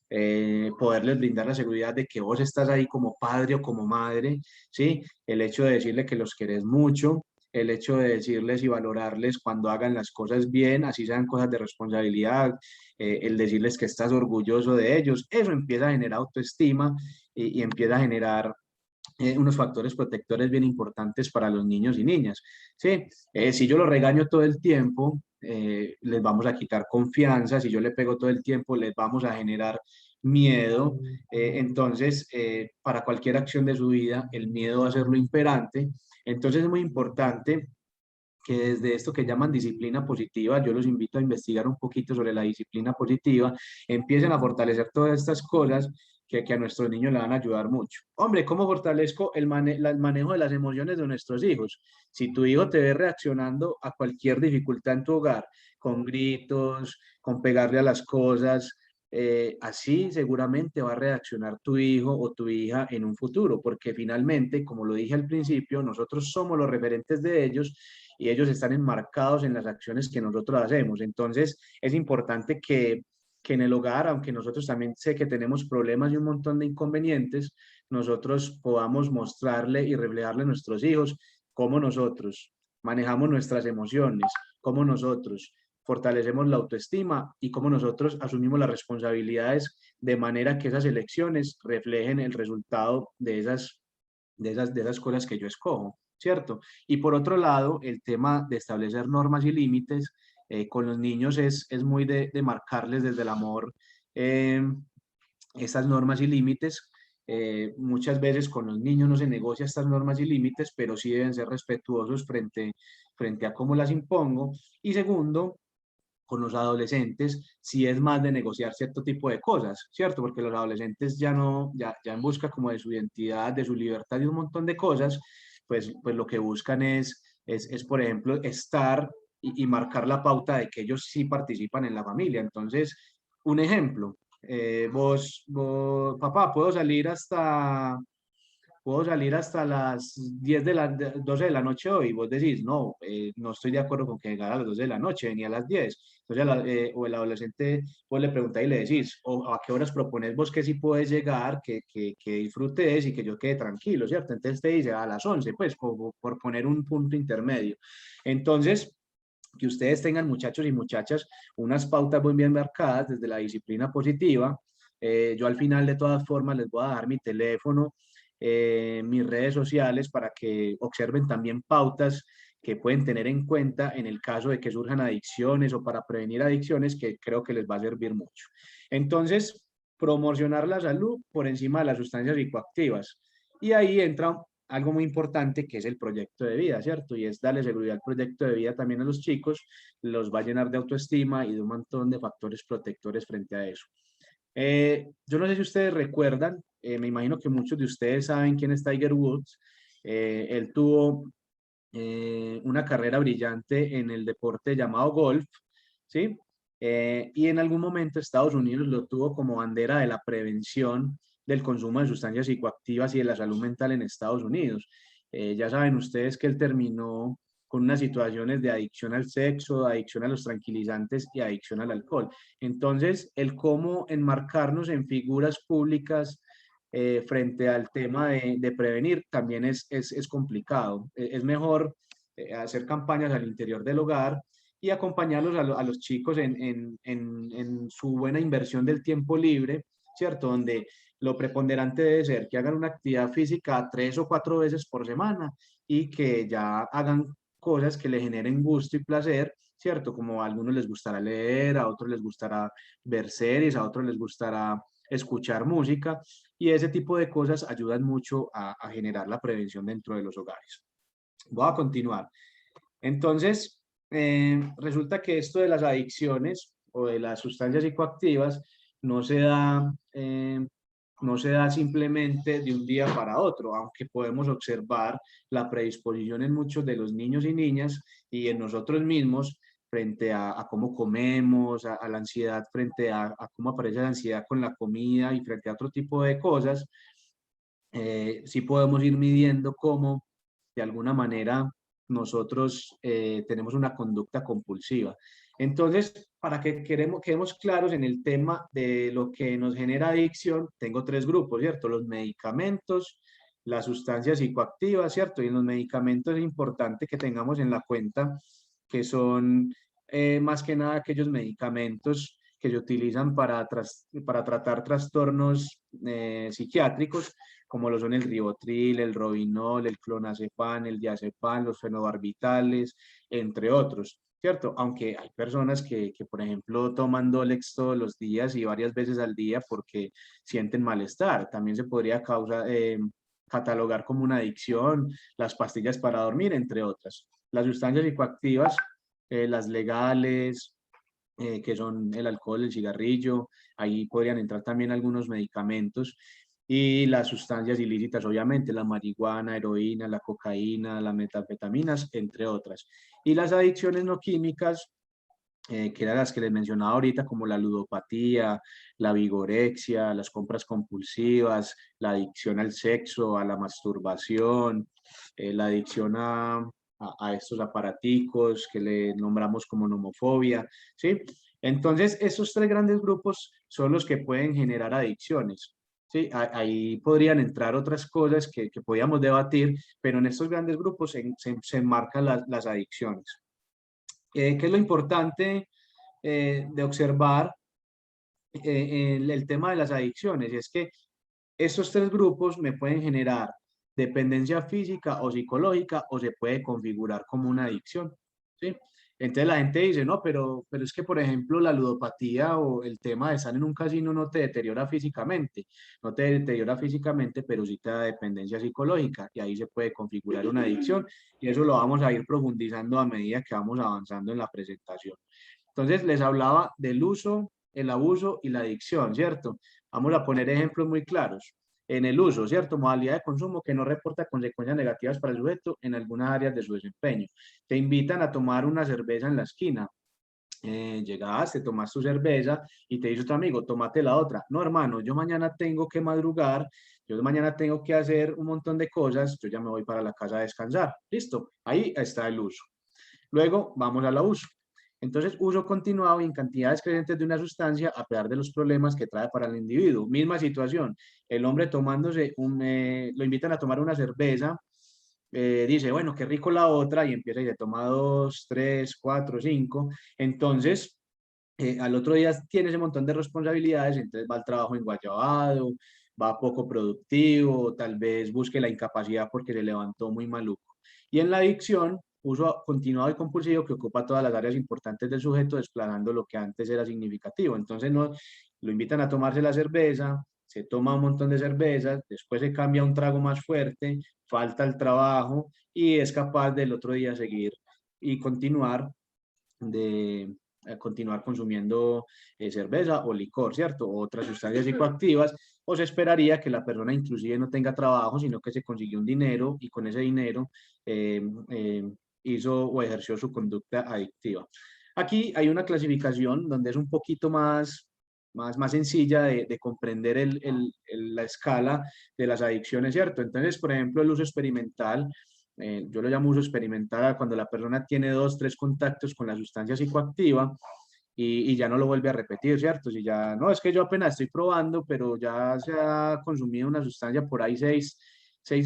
brindar la seguridad de que vos estás ahí como padre o como madre, ¿sí? El hecho de decirle que los querés mucho, el hecho de decirles y valorarles cuando hagan las cosas bien, así sean cosas de responsabilidad, el decirles que estás orgulloso de ellos, eso empieza a generar autoestima y empieza a generar unos factores protectores bien importantes para los niños y niñas. ¿Sí? Si yo lo regaño todo el tiempo, les vamos a quitar confianza. Si yo le pego todo el tiempo, les vamos a generar miedo. Entonces, para cualquier acción de su vida, el miedo va a ser lo imperante. Entonces, es muy importante que desde esto que llaman disciplina positiva, yo los invito a investigar un poquito sobre la disciplina positiva, empiecen a fortalecer todas estas cosas que a nuestros niños le van a ayudar mucho. Hombre, ¿cómo fortalezco el manejo de las emociones de nuestros hijos? Si tu hijo te ve reaccionando a cualquier dificultad en tu hogar, con gritos, con pegarle a las cosas, así seguramente va a reaccionar tu hijo o tu hija en un futuro, porque finalmente, como lo dije al principio, nosotros somos los referentes de ellos y ellos están enmarcados en las acciones que nosotros hacemos. Entonces, es importante que en el hogar, aunque nosotros también sé que tenemos problemas y un montón de inconvenientes, nosotros podamos mostrarle y reflejarle a nuestros hijos cómo nosotros manejamos nuestras emociones, cómo nosotros fortalecemos la autoestima y cómo nosotros asumimos las responsabilidades de manera que esas elecciones reflejen el resultado de esas cosas que yo escojo, ¿cierto? Y por otro lado, el tema de establecer normas y límites con los niños es muy de marcarles desde el amor eh, estas normas y límites. Muchas veces con los niños no se negocia estas normas y límites, pero sí deben ser respetuosos frente a cómo las impongo. Y segundo, con los adolescentes sí es más de negociar cierto tipo de cosas, ¿cierto? Porque los adolescentes ya no, ya en busca como de su identidad, de su libertad y un montón de cosas, pues lo que buscan es por ejemplo, estar y marcar la pauta de que ellos sí participan en la familia. Entonces, un ejemplo. Papá, puedo salir hasta las 12 de la noche hoy. Vos decís, no, no estoy de acuerdo con que llegara a las 12 de la noche, venía a las 10. Entonces, o el adolescente, vos le preguntáis y le decís, o a qué horas propones vos que sí puedes llegar, que disfrutes y que yo quede tranquilo, ¿cierto? Entonces te dice a las 11, pues, por poner un punto intermedio. Entonces, que ustedes tengan, muchachos y muchachas, unas pautas muy bien marcadas desde la disciplina positiva. Yo al final, de todas formas, les voy a dar mi teléfono, mis redes sociales, para que observen también pautas que pueden tener en cuenta en el caso de que surjan adicciones o para prevenir adicciones, que creo que les va a servir mucho. Entonces, promocionar la salud por encima de las sustancias psicoactivas. Y ahí entra algo muy importante, que es el proyecto de vida, ¿cierto? Y es darle seguridad al proyecto de vida también a los chicos, los va a llenar de autoestima y de un montón de factores protectores frente a eso. Yo no sé si ustedes recuerdan, me imagino que muchos de ustedes saben quién es Tiger Woods. Él tuvo una carrera brillante en el deporte llamado golf, ¿sí? Y en algún momento Estados Unidos lo tuvo como bandera de la prevención del consumo de sustancias psicoactivas y de la salud mental en Estados Unidos. Ya saben ustedes que él terminó con unas situaciones de adicción al sexo, adicción a los tranquilizantes y adicción al alcohol. Entonces, el cómo enmarcarnos en figuras públicas frente al tema de prevenir también es complicado. Es mejor hacer campañas al interior del hogar y acompañarlos a los chicos en su buena inversión del tiempo libre, ¿cierto? Donde lo preponderante debe ser que hagan una actividad física 3 o 4 veces por semana y que ya hagan cosas que le generen gusto y placer, ¿cierto? Como a algunos les gustará leer, a otros les gustará ver series, a otros les gustará escuchar música, y ese tipo de cosas ayudan mucho a generar la prevención dentro de los hogares. Voy a continuar. Entonces, resulta que esto de las adicciones o de las sustancias psicoactivas no se da, no se da simplemente de un día para otro, aunque podemos observar la predisposición en muchos de los niños y niñas y en nosotros mismos frente a cómo comemos, a la ansiedad, frente a cómo aparece la ansiedad con la comida y frente a otro tipo de cosas. Sí podemos ir midiendo cómo de alguna manera nosotros tenemos una conducta compulsiva. Entonces, para que quedemos claros en el tema de lo que nos genera adicción, tengo 3 grupos, ¿cierto? Los medicamentos, las sustancias psicoactivas, ¿cierto? Y en los medicamentos es importante que tengamos en la cuenta que son más que nada aquellos medicamentos que se utilizan para tratar trastornos psiquiátricos, como lo son el ribotril, el robinol, el clonazepam, el diazepam, los fenobarbitales, entre otros, ¿cierto? Aunque hay personas que, por ejemplo, toman Dolex todos los días y varias veces al día porque sienten malestar. También se podría catalogar como una adicción, las pastillas para dormir, entre otras. Las sustancias psicoactivas, las legales, que son el alcohol, el cigarrillo, ahí podrían entrar también algunos medicamentos, y las sustancias ilícitas, obviamente, la marihuana, heroína, la cocaína, las metanfetaminas, entre otras. Y las adicciones no químicas, que eran las que les mencionaba ahorita, como la ludopatía, la vigorexia, las compras compulsivas, la adicción al sexo, a la masturbación, la adicción a estos aparaticos que le nombramos como nomofobia, ¿sí? Entonces, esos 3 grandes grupos son los que pueden generar adicciones. Sí, ahí podrían entrar otras cosas que podíamos debatir, pero en estos grandes grupos se enmarcan las adicciones. ¿Qué es lo importante de observar el tema de las adicciones? Y es que estos 3 grupos me pueden generar dependencia física o psicológica, o se puede configurar como una adicción, ¿sí? Entonces la gente dice, no, pero es que, por ejemplo, la ludopatía o el tema de estar en un casino no te deteriora físicamente, no te deteriora físicamente, pero sí te da dependencia psicológica, y ahí se puede configurar una adicción, y eso lo vamos a ir profundizando a medida que vamos avanzando en la presentación. Entonces les hablaba del uso, el abuso y la adicción, ¿cierto? Vamos a poner ejemplos muy claros. En el uso, ¿cierto? Modalidad de consumo que no reporta consecuencias negativas para el sujeto en algunas áreas de su desempeño. Te invitan a tomar una cerveza en la esquina. llegas, te tomas tu cerveza y te dice tu amigo, tómate la otra. No, hermano, yo mañana tengo que madrugar, yo mañana tengo que hacer un montón de cosas, yo ya me voy para la casa a descansar. Listo, ahí está el uso. Luego vamos al abuso. Entonces, uso continuado y en cantidades crecientes de una sustancia a pesar de los problemas que trae para el individuo. Misma situación, el hombre tomándose lo invitan a tomar una cerveza, dice, bueno, qué rico la otra, y empieza y se toma 2, 3, 4, 5. Entonces, al otro día tiene ese montón de responsabilidades, entonces va al trabajo enguayabado, va poco productivo, tal vez busque la incapacidad porque se levantó muy maluco. Y en la adicción, uso continuado y compulsivo que ocupa todas las áreas importantes del sujeto, desplazando lo que antes era significativo. Entonces, no, lo invitan a tomarse la cerveza, se toma un montón de cervezas, después se cambia a un trago más fuerte, falta el trabajo y es capaz del otro día seguir y continuar consumiendo cerveza o licor, ¿cierto? O otras sustancias psicoactivas, o se esperaría que la persona inclusive no tenga trabajo, sino que se consiguió un dinero y con ese dinero eh, eh, hizo o ejerció su conducta adictiva. Aquí hay una clasificación donde es un poquito más sencilla de comprender la escala de las adicciones, ¿cierto? Entonces, por ejemplo, el uso experimental, yo lo llamo uso experimental cuando la persona tiene 2, 3 contactos con la sustancia psicoactiva y ya no lo vuelve a repetir, ¿cierto? Si ya, no, es que yo apenas estoy probando, pero ya se ha consumido una sustancia por ahí 6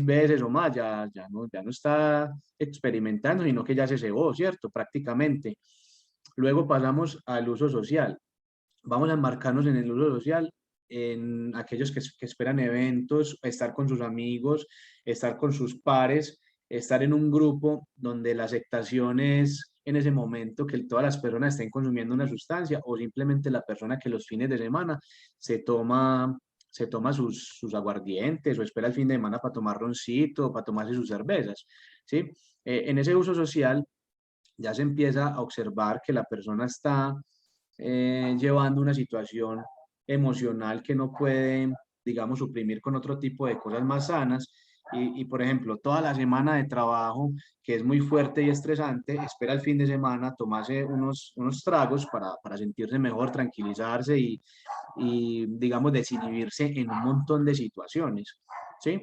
veces o más, ya no está experimentando, sino que ya se cebó, ¿cierto? Prácticamente. Luego pasamos al uso social. Vamos a enmarcarnos en el uso social, en aquellos que esperan eventos, estar con sus amigos, estar con sus pares, estar en un grupo donde la aceptación es en ese momento que todas las personas estén consumiendo una sustancia o simplemente la persona que los fines de semana se toma, se toma sus aguardientes o espera el fin de semana para tomar roncito o para tomarse sus cervezas, ¿sí? En ese uso social ya se empieza a observar que la persona está llevando una situación emocional que no puede, digamos, suprimir con otro tipo de cosas más sanas. Por ejemplo, toda la semana de trabajo, que es muy fuerte y estresante, espera el fin de semana tomarse unos tragos para sentirse mejor, tranquilizarse y, digamos, desinhibirse en un montón de situaciones, ¿sí?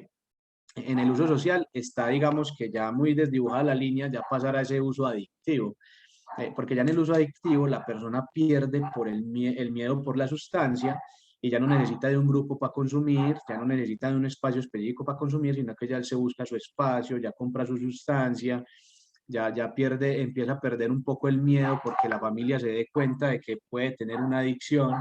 En el uso social está, digamos, que ya muy desdibujada la línea, ya pasar a ese uso adictivo, porque ya en el uso adictivo la persona pierde por el miedo por la sustancia y ya no necesita de un grupo para consumir, ya no necesita de un espacio específico para consumir, sino que ya él se busca su espacio, ya compra su sustancia, ya empieza a perder un poco el miedo porque la familia se dé cuenta de que puede tener una adicción,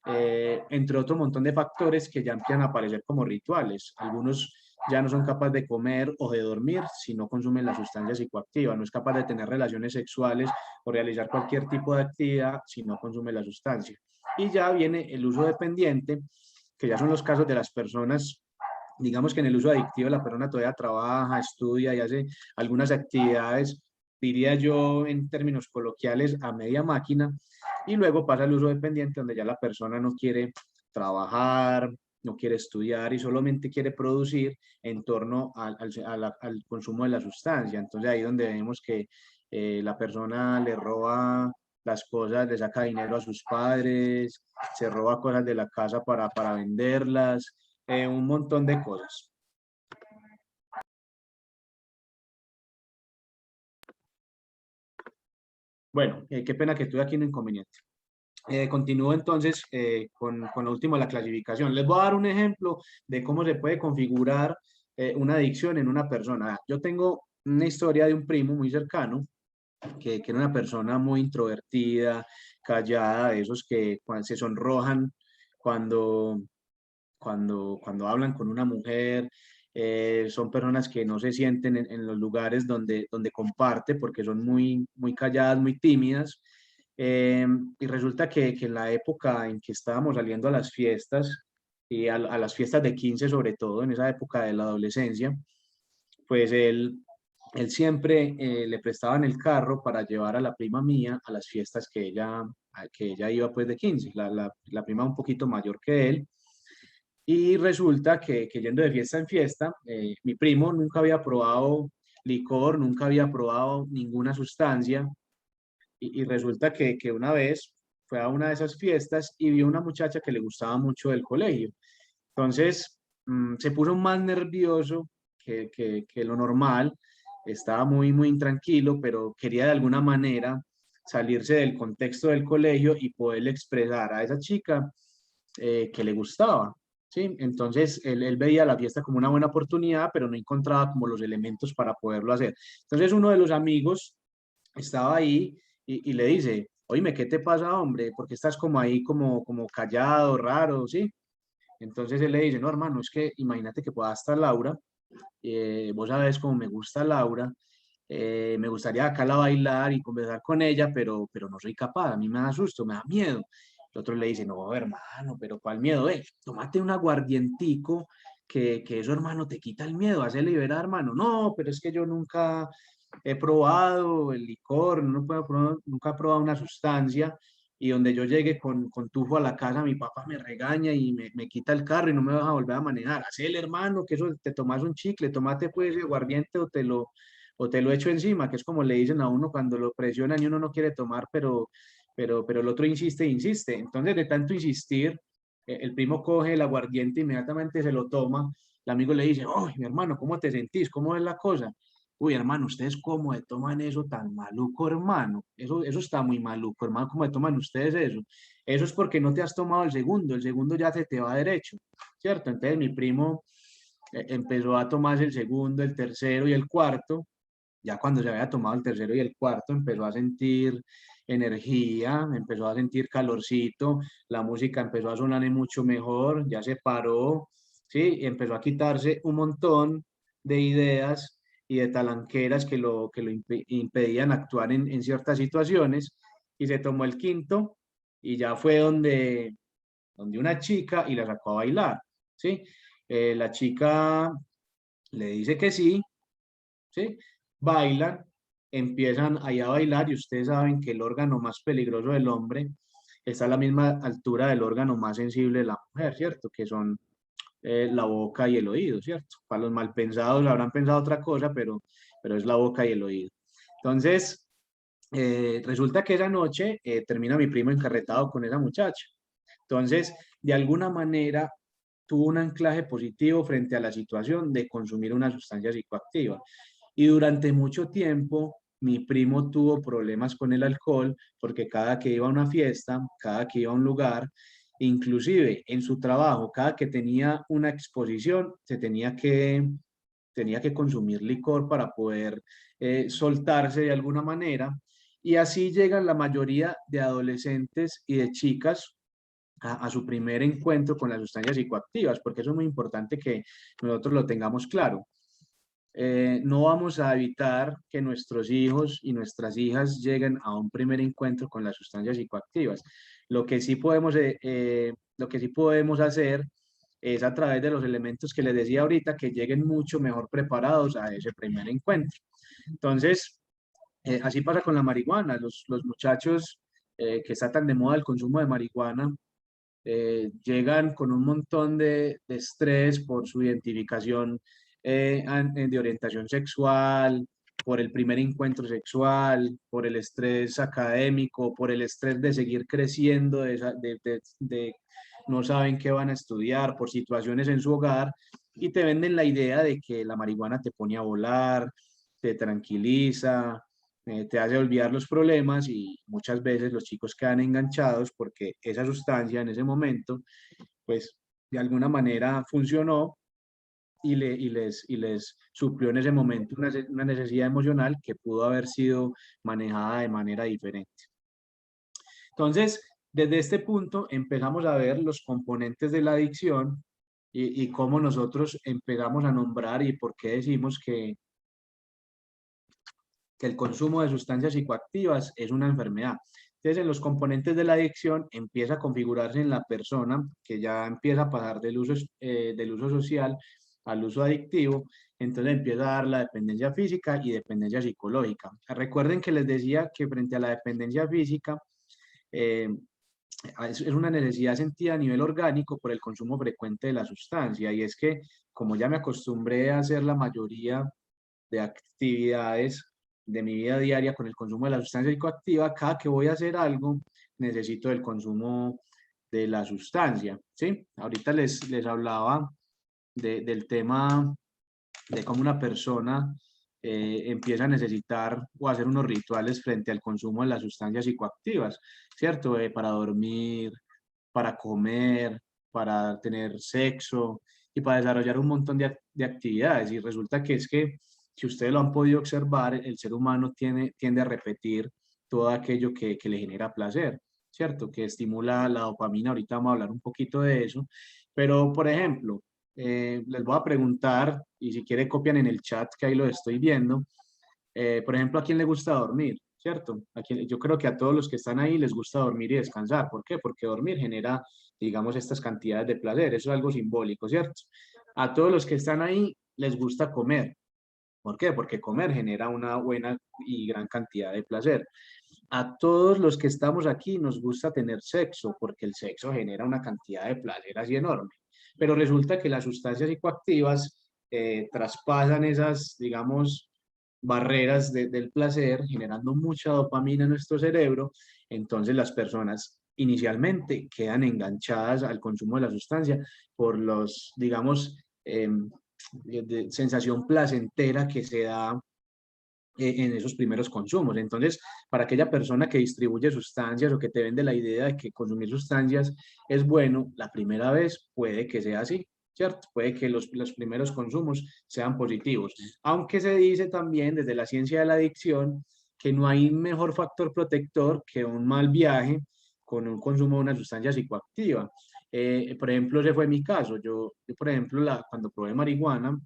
entre otro montón de factores que ya empiezan a aparecer como rituales. Algunos ya no son capaces de comer o de dormir si no consumen la sustancia psicoactiva, no es capaz de tener relaciones sexuales o realizar cualquier tipo de actividad si no consume la sustancia. Y ya viene el uso dependiente, que ya son los casos de las personas, digamos que en el uso adictivo la persona todavía trabaja, estudia y hace algunas actividades, diría yo en términos coloquiales, a media máquina, y luego pasa el uso dependiente donde ya la persona no quiere trabajar, no quiere estudiar y solamente quiere producir en torno al consumo de la sustancia. Entonces ahí donde vemos que la persona le roba las cosas, le saca dinero a sus padres, se roba cosas de la casa para venderlas, un montón de cosas. Bueno, qué pena que tuve aquí un inconveniente. Continúo entonces con lo último de la clasificación. Les voy a dar un ejemplo de cómo se puede configurar una adicción en una persona. Yo tengo una historia de un primo muy cercano que era una persona muy introvertida, callada, de esos que se sonrojan cuando, cuando hablan con una mujer. Son personas que no se sienten en los lugares donde comparte porque son muy calladas, muy tímidas. Y resulta que en la época en que estábamos saliendo a las fiestas, y a las fiestas de 15 sobre todo, en esa época de la adolescencia, pues él siempre le prestaban el carro para llevar a la prima mía a las fiestas que ella iba pues de 15, la prima un poquito mayor que él. Y resulta que yendo de fiesta en fiesta, mi primo nunca había probado licor, nunca había probado ninguna sustancia, y resulta que una vez fue a una de esas fiestas y vio una muchacha que le gustaba mucho del colegio. Entonces, se puso más nervioso que lo normal, estaba muy intranquilo, pero quería de alguna manera salirse del contexto del colegio y poderle expresar a esa chica que le gustaba, ¿sí? Entonces, él veía la fiesta como una buena oportunidad, pero no encontraba como los elementos para poderlo hacer. Entonces, uno de los amigos estaba ahí y le dice, oíme, ¿qué te pasa, hombre? ¿Por qué estás como ahí, como callado, raro, ¿sí? Entonces él le dice, no, hermano, es que imagínate que pueda estar Laura, vos sabes cómo me gusta Laura, me gustaría acá bailar y conversar con ella, pero no soy capaz, a mí me da susto, me da miedo. El otro le dice, no, hermano, pero ¿cuál miedo? Tómate un aguardientico, que eso, hermano, te quita el miedo, hazle liberar, hermano. No, pero es que yo nunca he probado el licor, nunca he probado una sustancia, y donde yo llegue con tufo a la casa, mi papá me regaña y me quita el carro y no me vas a volver a manejar. Hacele, hermano, que eso te tomas un chicle, tomate pues el aguardiente o te lo echo encima, que es como le dicen a uno cuando lo presionan y uno no quiere tomar, pero el otro insiste e insiste. Entonces, de tanto insistir, el primo coge el aguardiente, inmediatamente se lo toma, el amigo le dice, oh, mi hermano, ¿cómo te sentís? ¿Cómo es la cosa? Uy, hermano, ¿ustedes cómo se toman eso tan maluco, hermano? Eso está muy maluco, hermano, ¿cómo se toman ustedes eso? Eso es porque no te has tomado el segundo ya se te va derecho, ¿cierto? Entonces mi primo empezó a tomarse el segundo, el tercero y el cuarto. Ya cuando se había tomado el tercero y el cuarto, empezó a sentir energía, empezó a sentir calorcito, la música empezó a sonar mucho mejor, ya se paró, ¿sí? Y empezó a quitarse un montón de ideas y de talanqueras que lo impedían actuar en ciertas situaciones, y se tomó el quinto y ya fue donde una chica y la sacó a bailar, ¿sí? La chica le dice que sí, ¿sí? Bailan, empiezan ahí a bailar, y ustedes saben que el órgano más peligroso del hombre está a la misma altura del órgano más sensible de la mujer, ¿cierto? Que son la boca y el oído, ¿cierto? Para los malpensados habrán pensado otra cosa, pero es la boca y el oído. Entonces, resulta que esa noche termina mi primo encarretado con esa muchacha. Entonces, de alguna manera, tuvo un anclaje positivo frente a la situación de consumir una sustancia psicoactiva. Y durante mucho tiempo, mi primo tuvo problemas con el alcohol porque cada que iba a una fiesta, cada que iba a un lugar, inclusive en su trabajo, cada que tenía una exposición, tenía que consumir licor para poder soltarse de alguna manera. Y así llegan la mayoría de adolescentes y de chicas a su primer encuentro con las sustancias psicoactivas, porque eso es muy importante que nosotros lo tengamos claro. No vamos a evitar que nuestros hijos y nuestras hijas lleguen a un primer encuentro con las sustancias psicoactivas. Lo que sí podemos hacer es, a través de los elementos que les decía ahorita, que lleguen mucho mejor preparados a ese primer encuentro. Entonces, así pasa con la marihuana. Los muchachos que está tan de moda el consumo de marihuana, llegan con un montón de estrés por su identificación de orientación sexual, por el primer encuentro sexual, por el estrés académico, por el estrés de seguir creciendo, de no saben qué van a estudiar, por situaciones en su hogar, y te venden la idea de que la marihuana te pone a volar, te tranquiliza, te hace olvidar los problemas, y muchas veces los chicos quedan enganchados porque esa sustancia en ese momento, pues de alguna manera funcionó y les suplió en ese momento una necesidad emocional que pudo haber sido manejada de manera diferente. Entonces, desde este punto empezamos a ver los componentes de la adicción y cómo nosotros empezamos a nombrar y por qué decimos que el consumo de sustancias psicoactivas es una enfermedad. Entonces, en los componentes de la adicción empieza a configurarse en la persona, que ya empieza a pasar del uso social al uso adictivo. Entonces empieza a dar la dependencia física y dependencia psicológica. Recuerden que les decía que frente a la dependencia física, eh, es una necesidad sentida a nivel orgánico por el consumo frecuente de la sustancia, y es que como ya me acostumbré a hacer la mayoría de actividades de mi vida diaria con el consumo de la sustancia psicoactiva, cada que voy a hacer algo, necesito el consumo de la sustancia, ¿sí? Ahorita les hablaba del tema de cómo una persona empieza a necesitar o a hacer unos rituales frente al consumo de las sustancias psicoactivas, ¿cierto? Para dormir, para comer, para tener sexo y para desarrollar un montón de actividades. Y resulta que es que, si ustedes lo han podido observar, el ser humano tiende a repetir todo aquello que le genera placer, ¿cierto? Que estimula la dopamina. Ahorita vamos a hablar un poquito de eso. Pero, por ejemplo, les voy a preguntar, y si quiere copian en el chat, que ahí lo estoy viendo, por ejemplo, ¿a quién le gusta dormir? ¿Cierto? Yo creo que a todos los que están ahí les gusta dormir y descansar. ¿Por qué? Porque dormir genera, digamos, estas cantidades de placer. Eso es algo simbólico, ¿cierto? A todos los que están ahí les gusta comer. ¿Por qué? Porque comer genera una buena y gran cantidad de placer. A todos los que estamos aquí nos gusta tener sexo, porque el sexo genera una cantidad de placer así enorme. Pero resulta que las sustancias psicoactivas traspasan esas, digamos, barreras del placer, generando mucha dopamina en nuestro cerebro. Entonces las personas inicialmente quedan enganchadas al consumo de la sustancia por los, digamos, de sensación placentera que se da en esos primeros consumos. Entonces, para aquella persona que distribuye sustancias o que te vende la idea de que consumir sustancias es bueno, la primera vez puede que sea así, ¿cierto? Puede que los primeros consumos sean positivos. Aunque se dice también desde la ciencia de la adicción que no hay mejor factor protector que un mal viaje con un consumo de una sustancia psicoactiva. Por ejemplo, ese fue mi caso. Yo por ejemplo, cuando probé marihuana,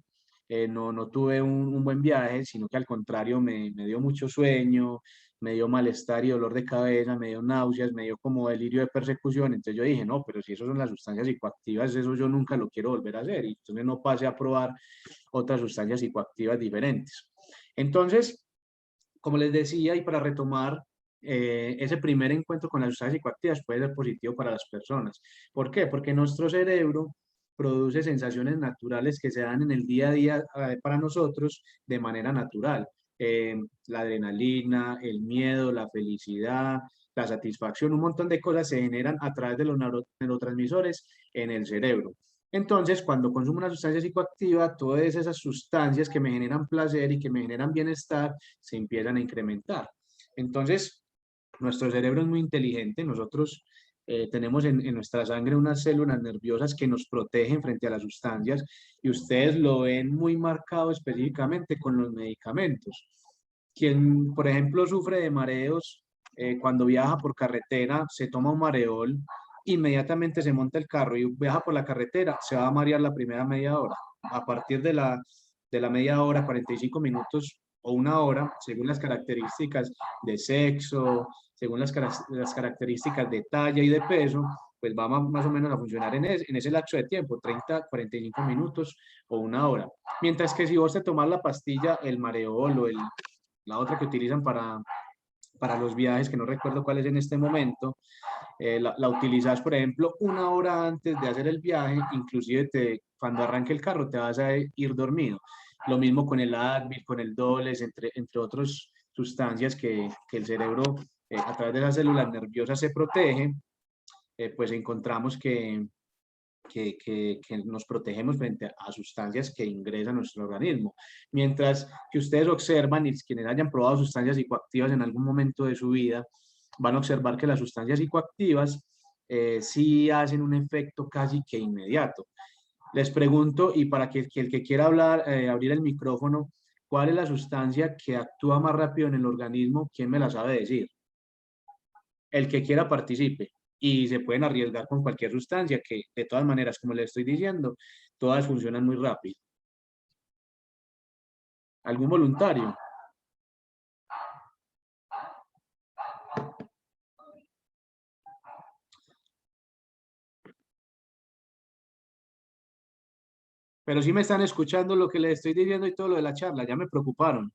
no tuve un buen viaje, sino que al contrario me dio mucho sueño, me dio malestar y dolor de cabeza, me dio náuseas, me dio como delirio de persecución. Entonces yo dije, no, pero si eso son las sustancias psicoactivas, eso yo nunca lo quiero volver a hacer. Y entonces no pasé a probar otras sustancias psicoactivas diferentes. Entonces, como les decía, y para retomar, ese primer encuentro con las sustancias psicoactivas puede ser positivo para las personas. ¿Por qué? Porque nuestro cerebro produce sensaciones naturales que se dan en el día a día para nosotros de manera natural. La adrenalina, el miedo, la felicidad, la satisfacción, un montón de cosas se generan a través de los neurotransmisores en el cerebro. Entonces, cuando consumo una sustancia psicoactiva, todas esas sustancias que me generan placer y que me generan bienestar se empiezan a incrementar. Entonces, nuestro cerebro es muy inteligente. Nosotros tenemos en nuestra sangre unas células nerviosas que nos protegen frente a las sustancias, y ustedes lo ven muy marcado específicamente con los medicamentos. Quien, por ejemplo, sufre de mareos, cuando viaja por carretera, se toma un mareol, inmediatamente se monta el carro y viaja por la carretera, se va a marear la primera media hora. A partir de la media hora, 45 minutos o una hora, según las características de sexo, según las características de talla y de peso, pues va más o menos a funcionar en ese lapso de tiempo, 30, 45 minutos o una hora. Mientras que si vos te tomas la pastilla, el mareol o la otra que utilizan para los viajes, que no recuerdo cuál es en este momento, la utilizas, por ejemplo, una hora antes de hacer el viaje, inclusive cuando arranque el carro te vas a ir dormido. Lo mismo con el Advil, con el Doles, entre otras sustancias que el cerebro, a través de las células nerviosas se protege. Pues encontramos que nos protegemos frente a sustancias que ingresan a nuestro organismo. Mientras que ustedes observan, y quienes hayan probado sustancias psicoactivas en algún momento de su vida, van a observar que las sustancias psicoactivas sí hacen un efecto casi que inmediato. Les pregunto, y para que el que quiera hablar, abrir el micrófono, ¿cuál es la sustancia que actúa más rápido en el organismo? ¿Quién me la sabe decir? El que quiera participe, y se pueden arriesgar con cualquier sustancia que, de todas maneras, como les estoy diciendo, todas funcionan muy rápido. ¿Algún voluntario? Pero sí me están escuchando lo que les estoy diciendo y todo lo de la charla, ya me preocuparon.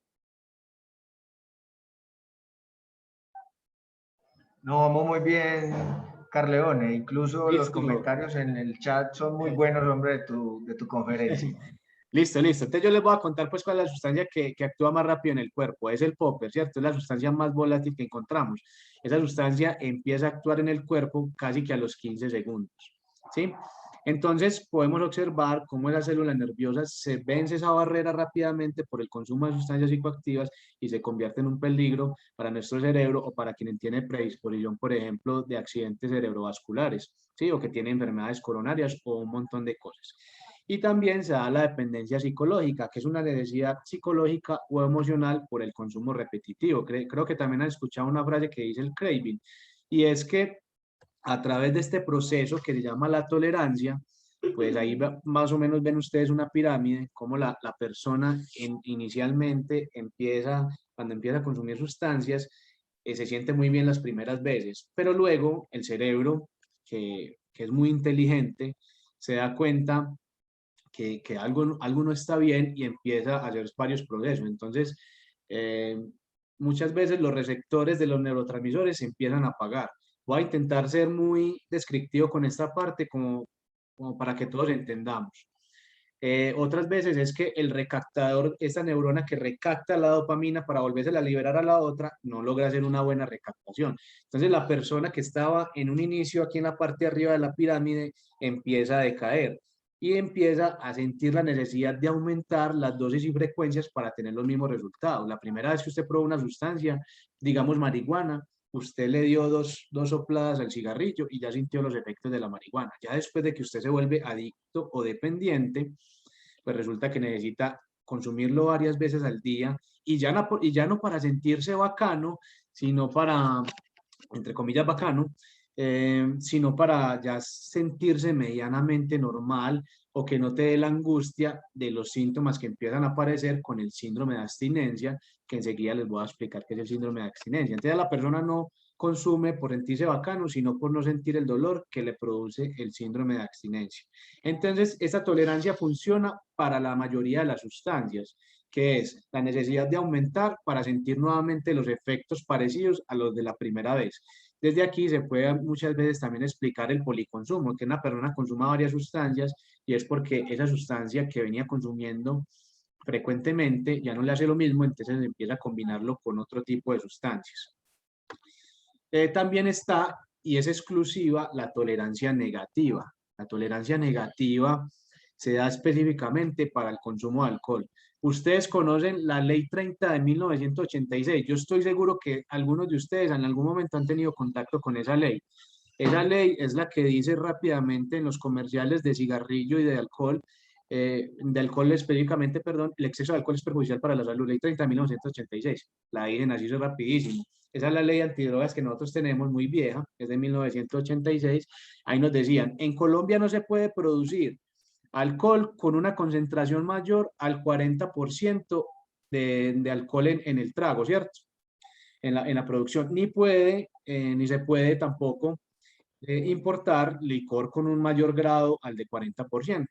No, vamos muy bien, Carleone. Incluso los Listo. comentarios en el chat son muy buenos, hombre, de tu conferencia. Listo, listo. Entonces yo les voy a contar pues cuál es la sustancia que actúa más rápido en el cuerpo. Es el popper, ¿cierto? Es la sustancia más volátil que encontramos. Esa sustancia empieza a actuar en el cuerpo casi que a los 15 segundos, ¿sí? Entonces podemos observar cómo las células nerviosas se vence esa barrera rápidamente por el consumo de sustancias psicoactivas y se convierte en un peligro para nuestro cerebro o para quien tiene predisposición, por ejemplo, de accidentes cerebrovasculares, ¿sí? O que tiene enfermedades coronarias o un montón de cosas. Y también se da la dependencia psicológica, que es una necesidad psicológica o emocional por el consumo repetitivo. Creo que también han escuchado una frase que dice el craving, y es que a través de este proceso que se llama la tolerancia, pues ahí más o menos ven ustedes una pirámide, como la persona inicialmente empieza, cuando empieza a consumir sustancias, se siente muy bien las primeras veces, pero luego el cerebro, que es muy inteligente, se da cuenta que algo no está bien y empieza a hacer varios procesos. Entonces, eh, muchas veces los receptores de los neurotransmisores se empiezan a apagar. Voy a intentar ser muy descriptivo con esta parte como para que todos entendamos. Otras veces es que el recaptador, esa neurona que recapta la dopamina para volverse a liberar a la otra, no logra hacer una buena recaptación. Entonces la persona que estaba en un inicio aquí en la parte de arriba de la pirámide empieza a decaer y empieza a sentir la necesidad de aumentar las dosis y frecuencias para tener los mismos resultados. La primera vez que usted prueba una sustancia, digamos marihuana, usted le dio dos sopladas al cigarrillo y ya sintió los efectos de la marihuana. Ya después de que usted se vuelve adicto o dependiente, pues resulta que necesita consumirlo varias veces al día y ya no para sentirse bacano, sino para, entre comillas, bacano, sino para ya sentirse medianamente normal o que no te dé la angustia de los síntomas que empiezan a aparecer con el síndrome de abstinencia, que enseguida les voy a explicar qué es el síndrome de abstinencia. Entonces la persona no consume por sentirse bacano, sino por no sentir el dolor que le produce el síndrome de abstinencia. Entonces, esta tolerancia funciona para la mayoría de las sustancias, que es la necesidad de aumentar para sentir nuevamente los efectos parecidos a los de la primera vez. Desde aquí se puede muchas veces también explicar el policonsumo, que una persona consuma varias sustancias y es porque esa sustancia que venía consumiendo frecuentemente ya no le hace lo mismo, entonces empieza a combinarlo con otro tipo de sustancias. También está, y es exclusiva, la tolerancia negativa. La tolerancia negativa se da específicamente para el consumo de alcohol. Ustedes conocen la Ley 30 de 1986. Yo estoy seguro que algunos de ustedes en algún momento han tenido contacto con esa ley. Esa ley es la que dice rápidamente en los comerciales de cigarrillo y de alcohol específicamente, perdón, el exceso de alcohol es perjudicial para la salud. Ley 30 de 1986. La dicen así, eso es rapidísimo. Esa es la ley antidrogas que nosotros tenemos, muy vieja, es de 1986. Ahí nos decían, en Colombia no se puede producir alcohol con una concentración mayor al 40% de alcohol en el trago, ¿cierto? En la producción. Ni se puede tampoco importar licor con un mayor grado al de 40%.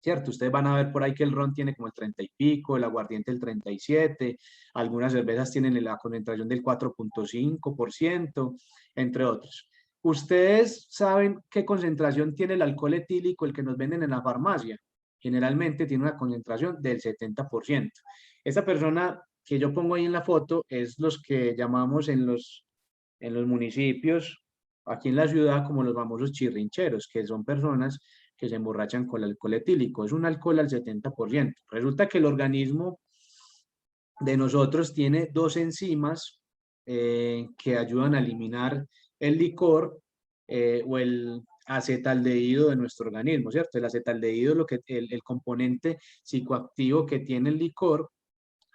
¿Cierto? Ustedes van a ver por ahí que el ron tiene como el 30 y pico, el aguardiente el 37, algunas cervezas tienen la concentración del 4,5%, entre otros. ¿Ustedes saben qué concentración tiene el alcohol etílico, el que nos venden en la farmacia? Generalmente tiene una concentración del 70%. Esta persona que yo pongo ahí en la foto es los que llamamos en los municipios, aquí en la ciudad, como los famosos chirrincheros, que son personas que se emborrachan con el alcohol etílico. Es un alcohol al 70%. Resulta que el organismo de nosotros tiene dos enzimas que ayudan a eliminar el licor o el acetaldehído de nuestro organismo, ¿cierto? El acetaldehído es el componente psicoactivo que tiene el licor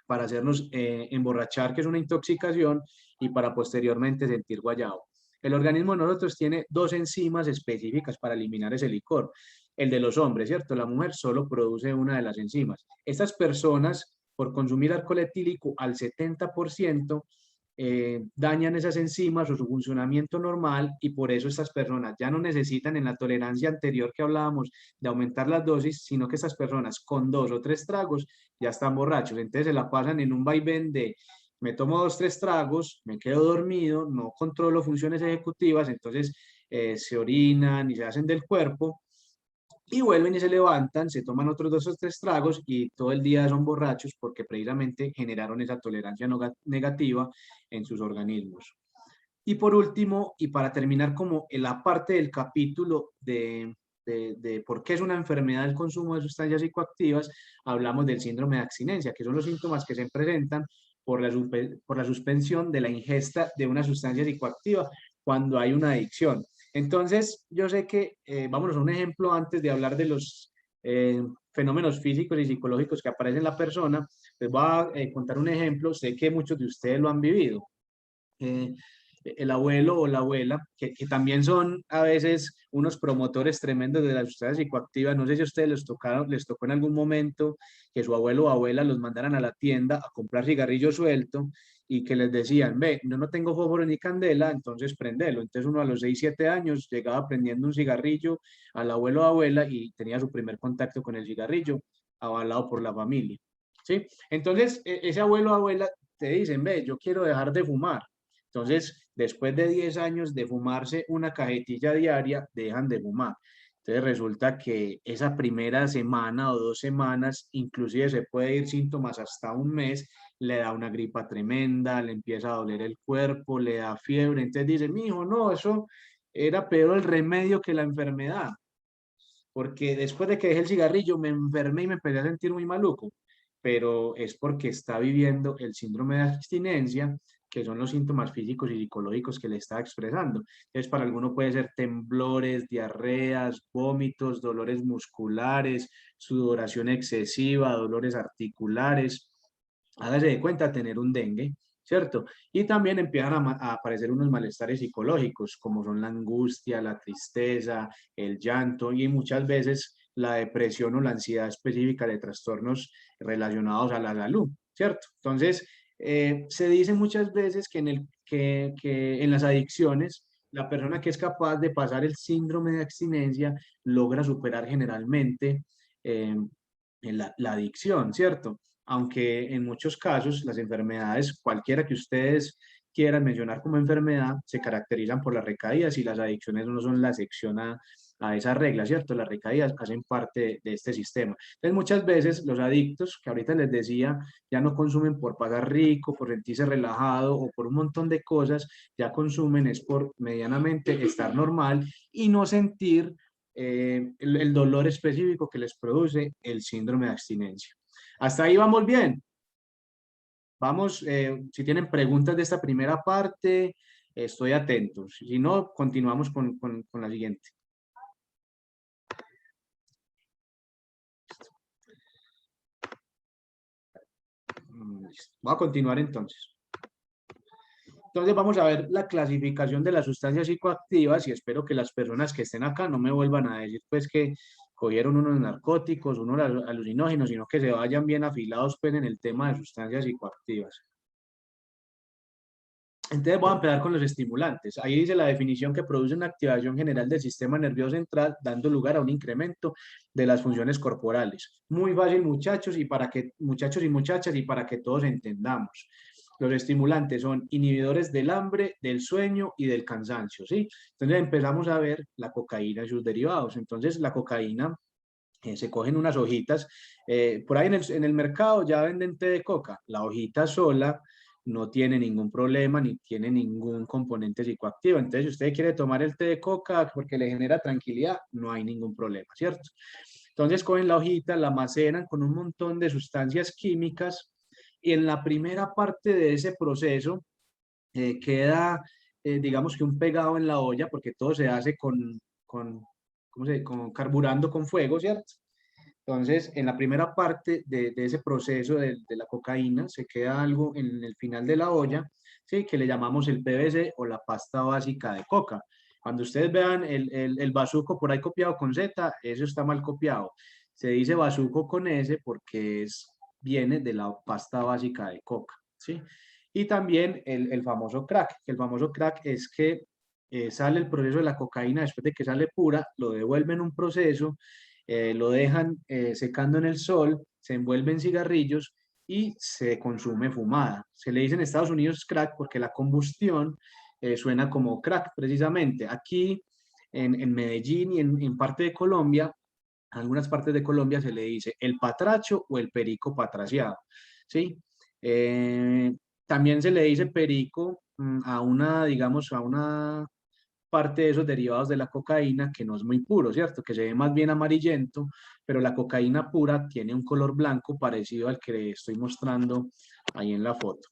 para hacernos emborrachar, que es una intoxicación, y para posteriormente sentir guayabo. El organismo de nosotros tiene dos enzimas específicas para eliminar ese licor. El de los hombres, ¿cierto? La mujer solo produce una de las enzimas. Estas personas, por consumir alcohol etílico al 70%, dañan esas enzimas o su funcionamiento normal, y por eso estas personas ya no necesitan, en la tolerancia anterior que hablábamos, de aumentar las dosis, sino que estas personas con 2 o 3 tragos ya están borrachos. Entonces se la pasan en un vaivén de me tomo 2 o 3 tragos, me quedo dormido, no controlo funciones ejecutivas, entonces se orinan y se hacen del cuerpo y vuelven y se levantan, se toman otros 2 o 3 tragos y todo el día son borrachos porque precisamente generaron esa tolerancia negativa en sus organismos. Y por último, y para terminar como en la parte del capítulo de por qué es una enfermedad el consumo de sustancias psicoactivas, hablamos del síndrome de abstinencia, que son los síntomas que se presentan por la suspensión de la ingesta de una sustancia psicoactiva cuando hay una adicción. Entonces, yo sé que, vámonos a un ejemplo antes de hablar de los fenómenos físicos y psicológicos que aparecen en la persona. Les voy a contar un ejemplo, sé que muchos de ustedes lo han vivido. El abuelo o la abuela, que también son a veces unos promotores tremendos de las sustancias psicoactivas. No sé si a ustedes les tocó en algún momento que su abuelo o abuela los mandaran a la tienda a comprar cigarrillo suelto y que les decían, ve, no tengo fósforo ni candela, entonces prendelo. Entonces uno a los 6, 7 años llegaba prendiendo un cigarrillo al abuelo o abuela y tenía su primer contacto con el cigarrillo, avalado por la familia. ¿Sí? Entonces, ese abuelo o abuela te dicen, ve, yo quiero dejar de fumar. Entonces, después de 10 años de fumarse una cajetilla diaria, dejan de fumar. Entonces resulta que esa primera semana o 2 semanas, inclusive se puede ir síntomas hasta un mes, le da una gripa tremenda, le empieza a doler el cuerpo, le da fiebre. Entonces dice, mi hijo, no, eso era peor el remedio que la enfermedad, porque después de que dejé el cigarrillo me enfermé y me empecé a sentir muy maluco, pero es porque está viviendo el síndrome de abstinencia, que son los síntomas físicos y psicológicos que le está expresando. Entonces, para alguno puede ser temblores, diarreas, vómitos, dolores musculares, sudoración excesiva, dolores articulares. Hágase de cuenta tener un dengue, ¿cierto? Y también empiezan a aparecer unos malestares psicológicos, como son la angustia, la tristeza, el llanto y muchas veces la depresión o la ansiedad específica de trastornos relacionados a la salud, ¿cierto? Entonces, se dice muchas veces que en las adicciones, la persona que es capaz de pasar el síndrome de abstinencia logra superar generalmente la adicción, ¿cierto? Aunque en muchos casos las enfermedades, cualquiera que ustedes quieran mencionar como enfermedad, se caracterizan por las recaídas y las adicciones no son la excepción a esa regla, ¿cierto? Las recaídas hacen parte de este sistema. Entonces, muchas veces los adictos, que ahorita les decía, ya no consumen por pagar rico, por sentirse relajado o por un montón de cosas, ya consumen es por medianamente estar normal y no sentir el dolor específico que les produce el síndrome de abstinencia. Hasta ahí vamos bien. Vamos, si tienen preguntas de esta primera parte, estoy atento. Si no, continuamos con la siguiente. Voy a continuar entonces. Entonces vamos a ver la clasificación de las sustancias psicoactivas y espero que las personas que estén acá no me vuelvan a decir pues que cogieron unos narcóticos, unos alucinógenos, sino que se vayan bien afilados pues en el tema de sustancias psicoactivas. Entonces voy a empezar con los estimulantes. Ahí dice la definición que produce una activación general del sistema nervioso central, dando lugar a un incremento de las funciones corporales. Muy fácil, muchachos, muchachos y muchachas, y para que todos entendamos. Los estimulantes son inhibidores del hambre, del sueño y del cansancio, ¿sí? Entonces empezamos a ver la cocaína y sus derivados. Entonces la cocaína se cogen unas hojitas, por ahí en el mercado ya venden té de coca, la hojita sola no tiene ningún problema ni tiene ningún componente psicoactivo. Entonces, si usted quiere tomar el té de coca porque le genera tranquilidad, no hay ningún problema, ¿cierto? Entonces, cogen la hojita, la maceran con un montón de sustancias químicas y en la primera parte de ese proceso queda, digamos que un pegado en la olla porque todo se hace con carburando con fuego, ¿cierto? Entonces, en la primera parte de ese proceso de la cocaína, se queda algo en el final de la olla, ¿sí? Que le llamamos el PVC o la pasta básica de coca. Cuando ustedes vean el bazuco por ahí copiado con Z, eso está mal copiado. Se dice bazuco con S porque viene de la pasta básica de coca, ¿sí? Y también el famoso crack, que el famoso crack es que sale el proceso de la cocaína después de que sale pura, lo devuelven un proceso, lo dejan secando en el sol, se envuelve en cigarrillos y se consume fumada. Se le dice en Estados Unidos crack porque la combustión suena como crack precisamente. Aquí en Medellín y en parte de Colombia algunas partes de Colombia se le dice el patracho o el perico patraciado, ¿sí? Eh, También se le dice perico a una, digamos, a una parte de esos derivados de la cocaína que no es muy puro, ¿cierto? Que se ve más bien amarillento, pero la cocaína pura tiene un color blanco parecido al que le estoy mostrando ahí en la foto.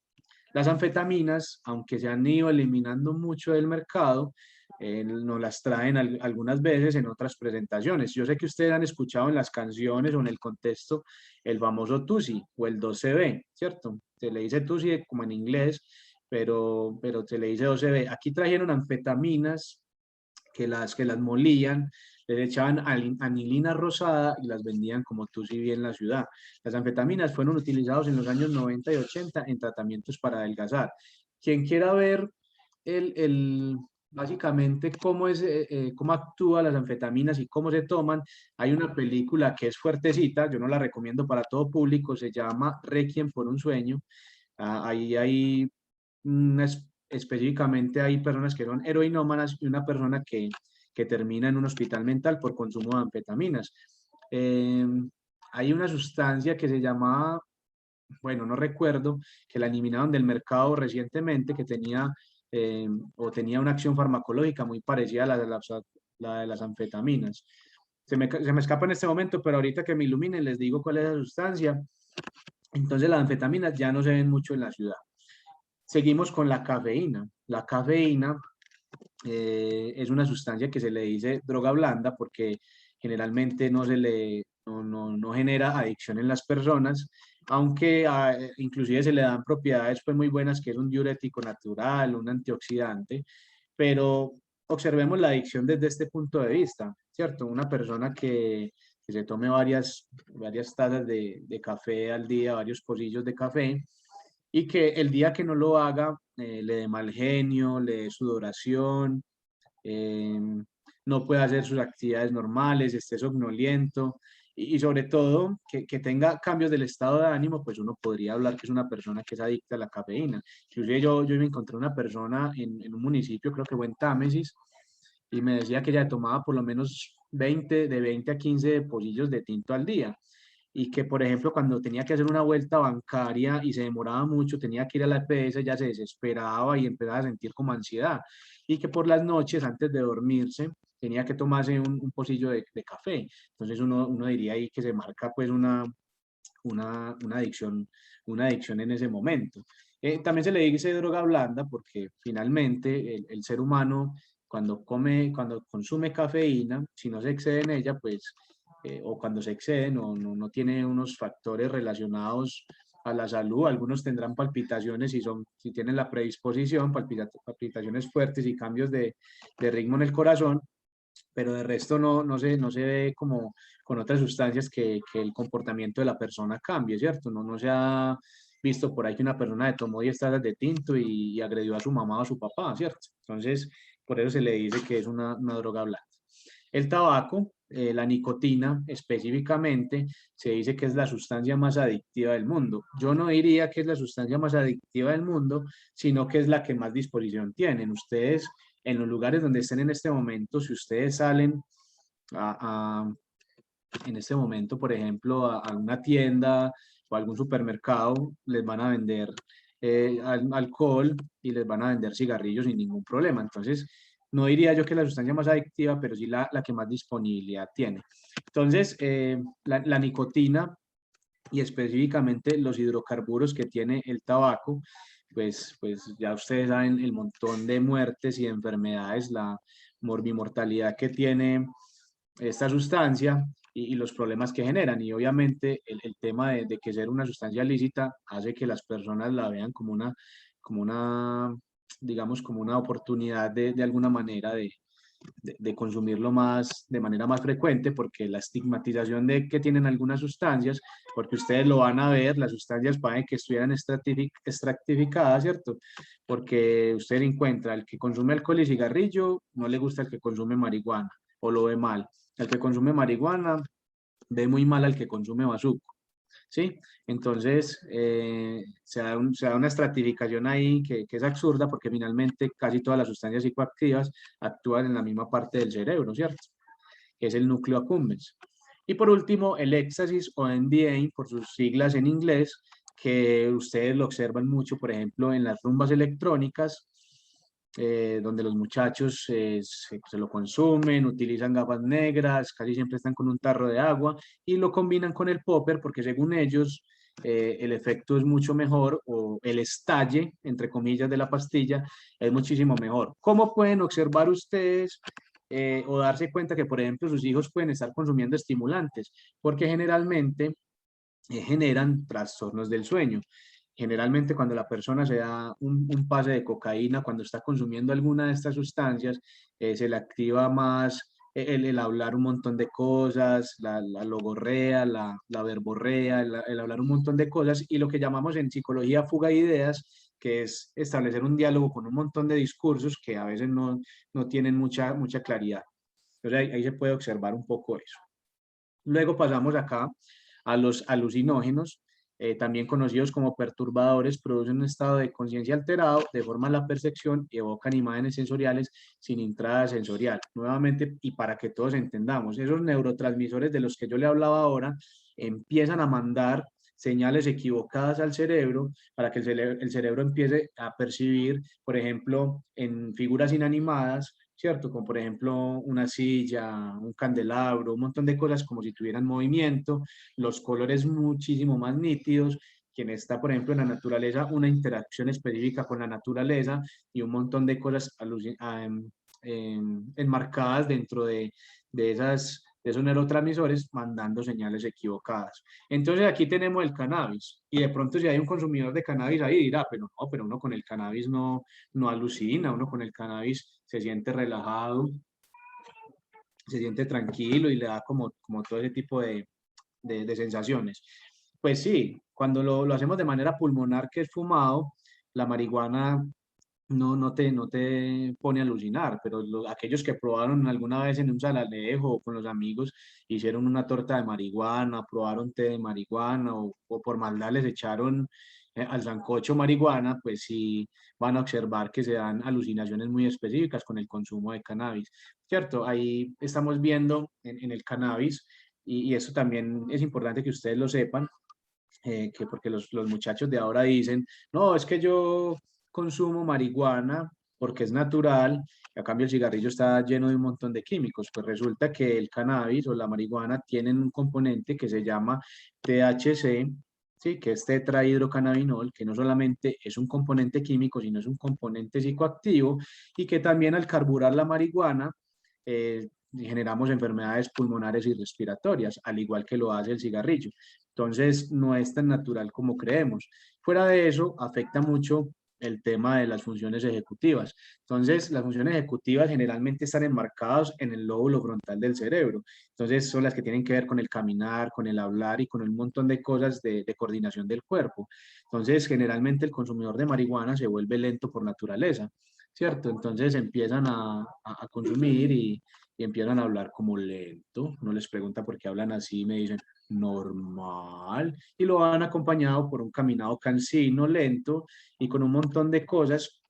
Las anfetaminas, aunque se han ido eliminando mucho del mercado, nos las traen algunas veces en otras presentaciones. Yo sé que ustedes han escuchado en las canciones o en el contexto el famoso Tusi o el 12B, ¿cierto? Se le dice Tusi como en inglés, pero se le dice 12B. Aquí trajeron anfetaminas que las molían, les echaban anilina rosada y las vendían como tú sí vi en la ciudad. Las anfetaminas fueron utilizadas en los años 90 y 80 en tratamientos para adelgazar. Quien quiera ver básicamente cómo actúan las anfetaminas y cómo se toman, hay una película que es fuertecita, yo no la recomiendo para todo público, se llama Requiem por un sueño. Ahí hay específicamente hay personas que son heroinómanas y una persona que termina en un hospital mental por consumo de anfetaminas. Eh, Hay una sustancia que se llamaba, bueno, no recuerdo, que la eliminaron del mercado recientemente, que tenía o tenía una acción farmacológica muy parecida a la de las anfetaminas. Se me escapa en este momento, pero ahorita que me iluminen les digo cuál es la sustancia. Entonces las anfetaminas ya no se ven mucho en la ciudad. Seguimos con la cafeína. La cafeína es una sustancia que se le dice droga blanda porque generalmente no genera adicción en las personas, aunque inclusive se le dan propiedades pues, muy buenas, que es un diurético natural, un antioxidante, pero observemos la adicción desde este punto de vista, ¿cierto? Una persona que se tome varias tazas de café al día, varios pocillos de café, y que el día que no lo haga le dé mal genio, le dé sudoración, eh, no pueda hacer sus actividades normales, esté somnoliento y sobre todo que tenga cambios del estado de ánimo, pues uno podría hablar que es una persona que es adicta a la cafeína. Inclusive yo me encontré una persona en un municipio, creo que fue en Támesis, y me decía que ella tomaba por lo menos de 20 a 15 pocillos de tinto al día y que, por ejemplo, cuando tenía que hacer una vuelta bancaria y se demoraba mucho, tenía que ir a la EPS, ya se desesperaba y empezaba a sentir como ansiedad. Y que por las noches, antes de dormirse, tenía que tomarse un pocillo de café. Entonces uno diría ahí que se marca pues una adicción en ese momento. También se le dice droga blanda porque finalmente el ser humano cuando consume cafeína, si no se excede en ella, pues o cuando se excede no tiene unos factores relacionados a la salud. Algunos tendrán palpitaciones si tienen la predisposición, palpitaciones fuertes y cambios de ritmo en el corazón, pero de resto no se ve como con otras sustancias que el comportamiento de la persona cambie, ¿cierto? No se ha visto por ahí que una persona tomó 10 tazas de tinto y agredió a su mamá o a su papá, ¿cierto? Entonces, por eso se le dice que es una droga blanda. El tabaco, la nicotina específicamente, se dice que es la sustancia más adictiva del mundo. Yo no diría que es la sustancia más adictiva del mundo, sino que es la que más disposición tienen. Ustedes, en los lugares donde estén en este momento, si ustedes salen a, en este momento, por ejemplo, a una tienda o a algún supermercado, les van a vender alcohol y les van a vender cigarrillos sin ningún problema. Entonces, no diría yo que es la sustancia más adictiva, pero sí la que más disponibilidad tiene. Entonces, la nicotina y específicamente los hidrocarburos que tiene el tabaco, pues ya ustedes saben el montón de muertes y enfermedades, la morbimortalidad que tiene esta sustancia y los problemas que generan. Y obviamente el tema de que ser una sustancia lícita hace que las personas la vean como una digamos, como una oportunidad de alguna manera de consumirlo de manera más frecuente, porque la estigmatización de que tienen algunas sustancias, porque ustedes lo van a ver, las sustancias pueden que estuvieran extractificadas, ¿cierto? Porque usted encuentra el que consume alcohol y cigarrillo, no le gusta el que consume marihuana o lo ve mal. El que consume marihuana ve muy mal al que consume bazuco, ¿sí? Entonces, se da una estratificación ahí que es absurda porque finalmente casi todas las sustancias psicoactivas actúan en la misma parte del cerebro, ¿cierto? Que es el núcleo accumbens. Y por último, el éxtasis o MDA, por sus siglas en inglés, que ustedes lo observan mucho, por ejemplo, en las rumbas electrónicas, donde los muchachos se lo consumen, utilizan gafas negras, casi siempre están con un tarro de agua y lo combinan con el popper porque según ellos el efecto es mucho mejor o el estalle, entre comillas, de la pastilla es muchísimo mejor. ¿Cómo pueden observar ustedes o darse cuenta que, por ejemplo, sus hijos pueden estar consumiendo estimulantes? Porque generalmente generan trastornos del sueño. Generalmente cuando la persona se da un pase de cocaína, cuando está consumiendo alguna de estas sustancias, se le activa más el hablar un montón de cosas, la logorrea, la verborrea, el hablar un montón de cosas y lo que llamamos en psicología fuga de ideas, que es establecer un diálogo con un montón de discursos que a veces no tienen mucha claridad. Entonces ahí se puede observar un poco eso. Luego pasamos acá a los alucinógenos, también conocidos como perturbadores, producen un estado de conciencia alterado, deforman la percepción y evocan imágenes sensoriales sin entrada sensorial. Nuevamente, y para que todos entendamos, esos neurotransmisores de los que yo le hablaba ahora empiezan a mandar señales equivocadas al cerebro para que el cerebro empiece a percibir, por ejemplo, en figuras inanimadas, ¿cierto? Como por ejemplo una silla, un candelabro, un montón de cosas como si tuvieran movimiento, los colores muchísimo más nítidos, quien está, por ejemplo, en la naturaleza, una interacción específica con la naturaleza y un montón de cosas enmarcadas dentro de esos neurotransmisores mandando señales equivocadas. Entonces aquí tenemos el cannabis y de pronto si hay un consumidor de cannabis ahí dirá, pero no, pero uno con el cannabis no alucina, uno con el cannabis se siente relajado, se siente tranquilo y le da como todo ese tipo de sensaciones. Pues sí, cuando lo hacemos de manera pulmonar, que es fumado, la marihuana no te pone a alucinar, pero aquellos que probaron alguna vez en un salalejo o con los amigos, hicieron una torta de marihuana, probaron té de marihuana o por maldad les echaron al sancocho marihuana, pues sí van a observar que se dan alucinaciones muy específicas con el consumo de cannabis, ¿cierto? Ahí estamos viendo en el cannabis, y eso también es importante que ustedes lo sepan, que porque los muchachos de ahora dicen, no, es que yo consumo marihuana porque es natural, y a cambio el cigarrillo está lleno de un montón de químicos. Pues resulta que el cannabis o la marihuana tienen un componente que se llama THC, ¿sí? Que es tetrahidrocannabinol, que no solamente es un componente químico, sino es un componente psicoactivo y que también al carburar la marihuana generamos enfermedades pulmonares y respiratorias, al igual que lo hace el cigarrillo. Entonces, no es tan natural como creemos. Fuera de eso, afecta mucho el tema de las funciones ejecutivas. Entonces, las funciones ejecutivas generalmente están enmarcadas en el lóbulo frontal del cerebro. Entonces, son las que tienen que ver con el caminar, con el hablar y con un montón de cosas de coordinación del cuerpo. Entonces, generalmente el consumidor de marihuana se vuelve lento por naturaleza, ¿cierto? Entonces, empiezan a consumir y empiezan a hablar como lento. Uno les pregunta por qué hablan así y me dicen, normal, y lo van acompañado por un caminado cansino, lento y con un montón de cosas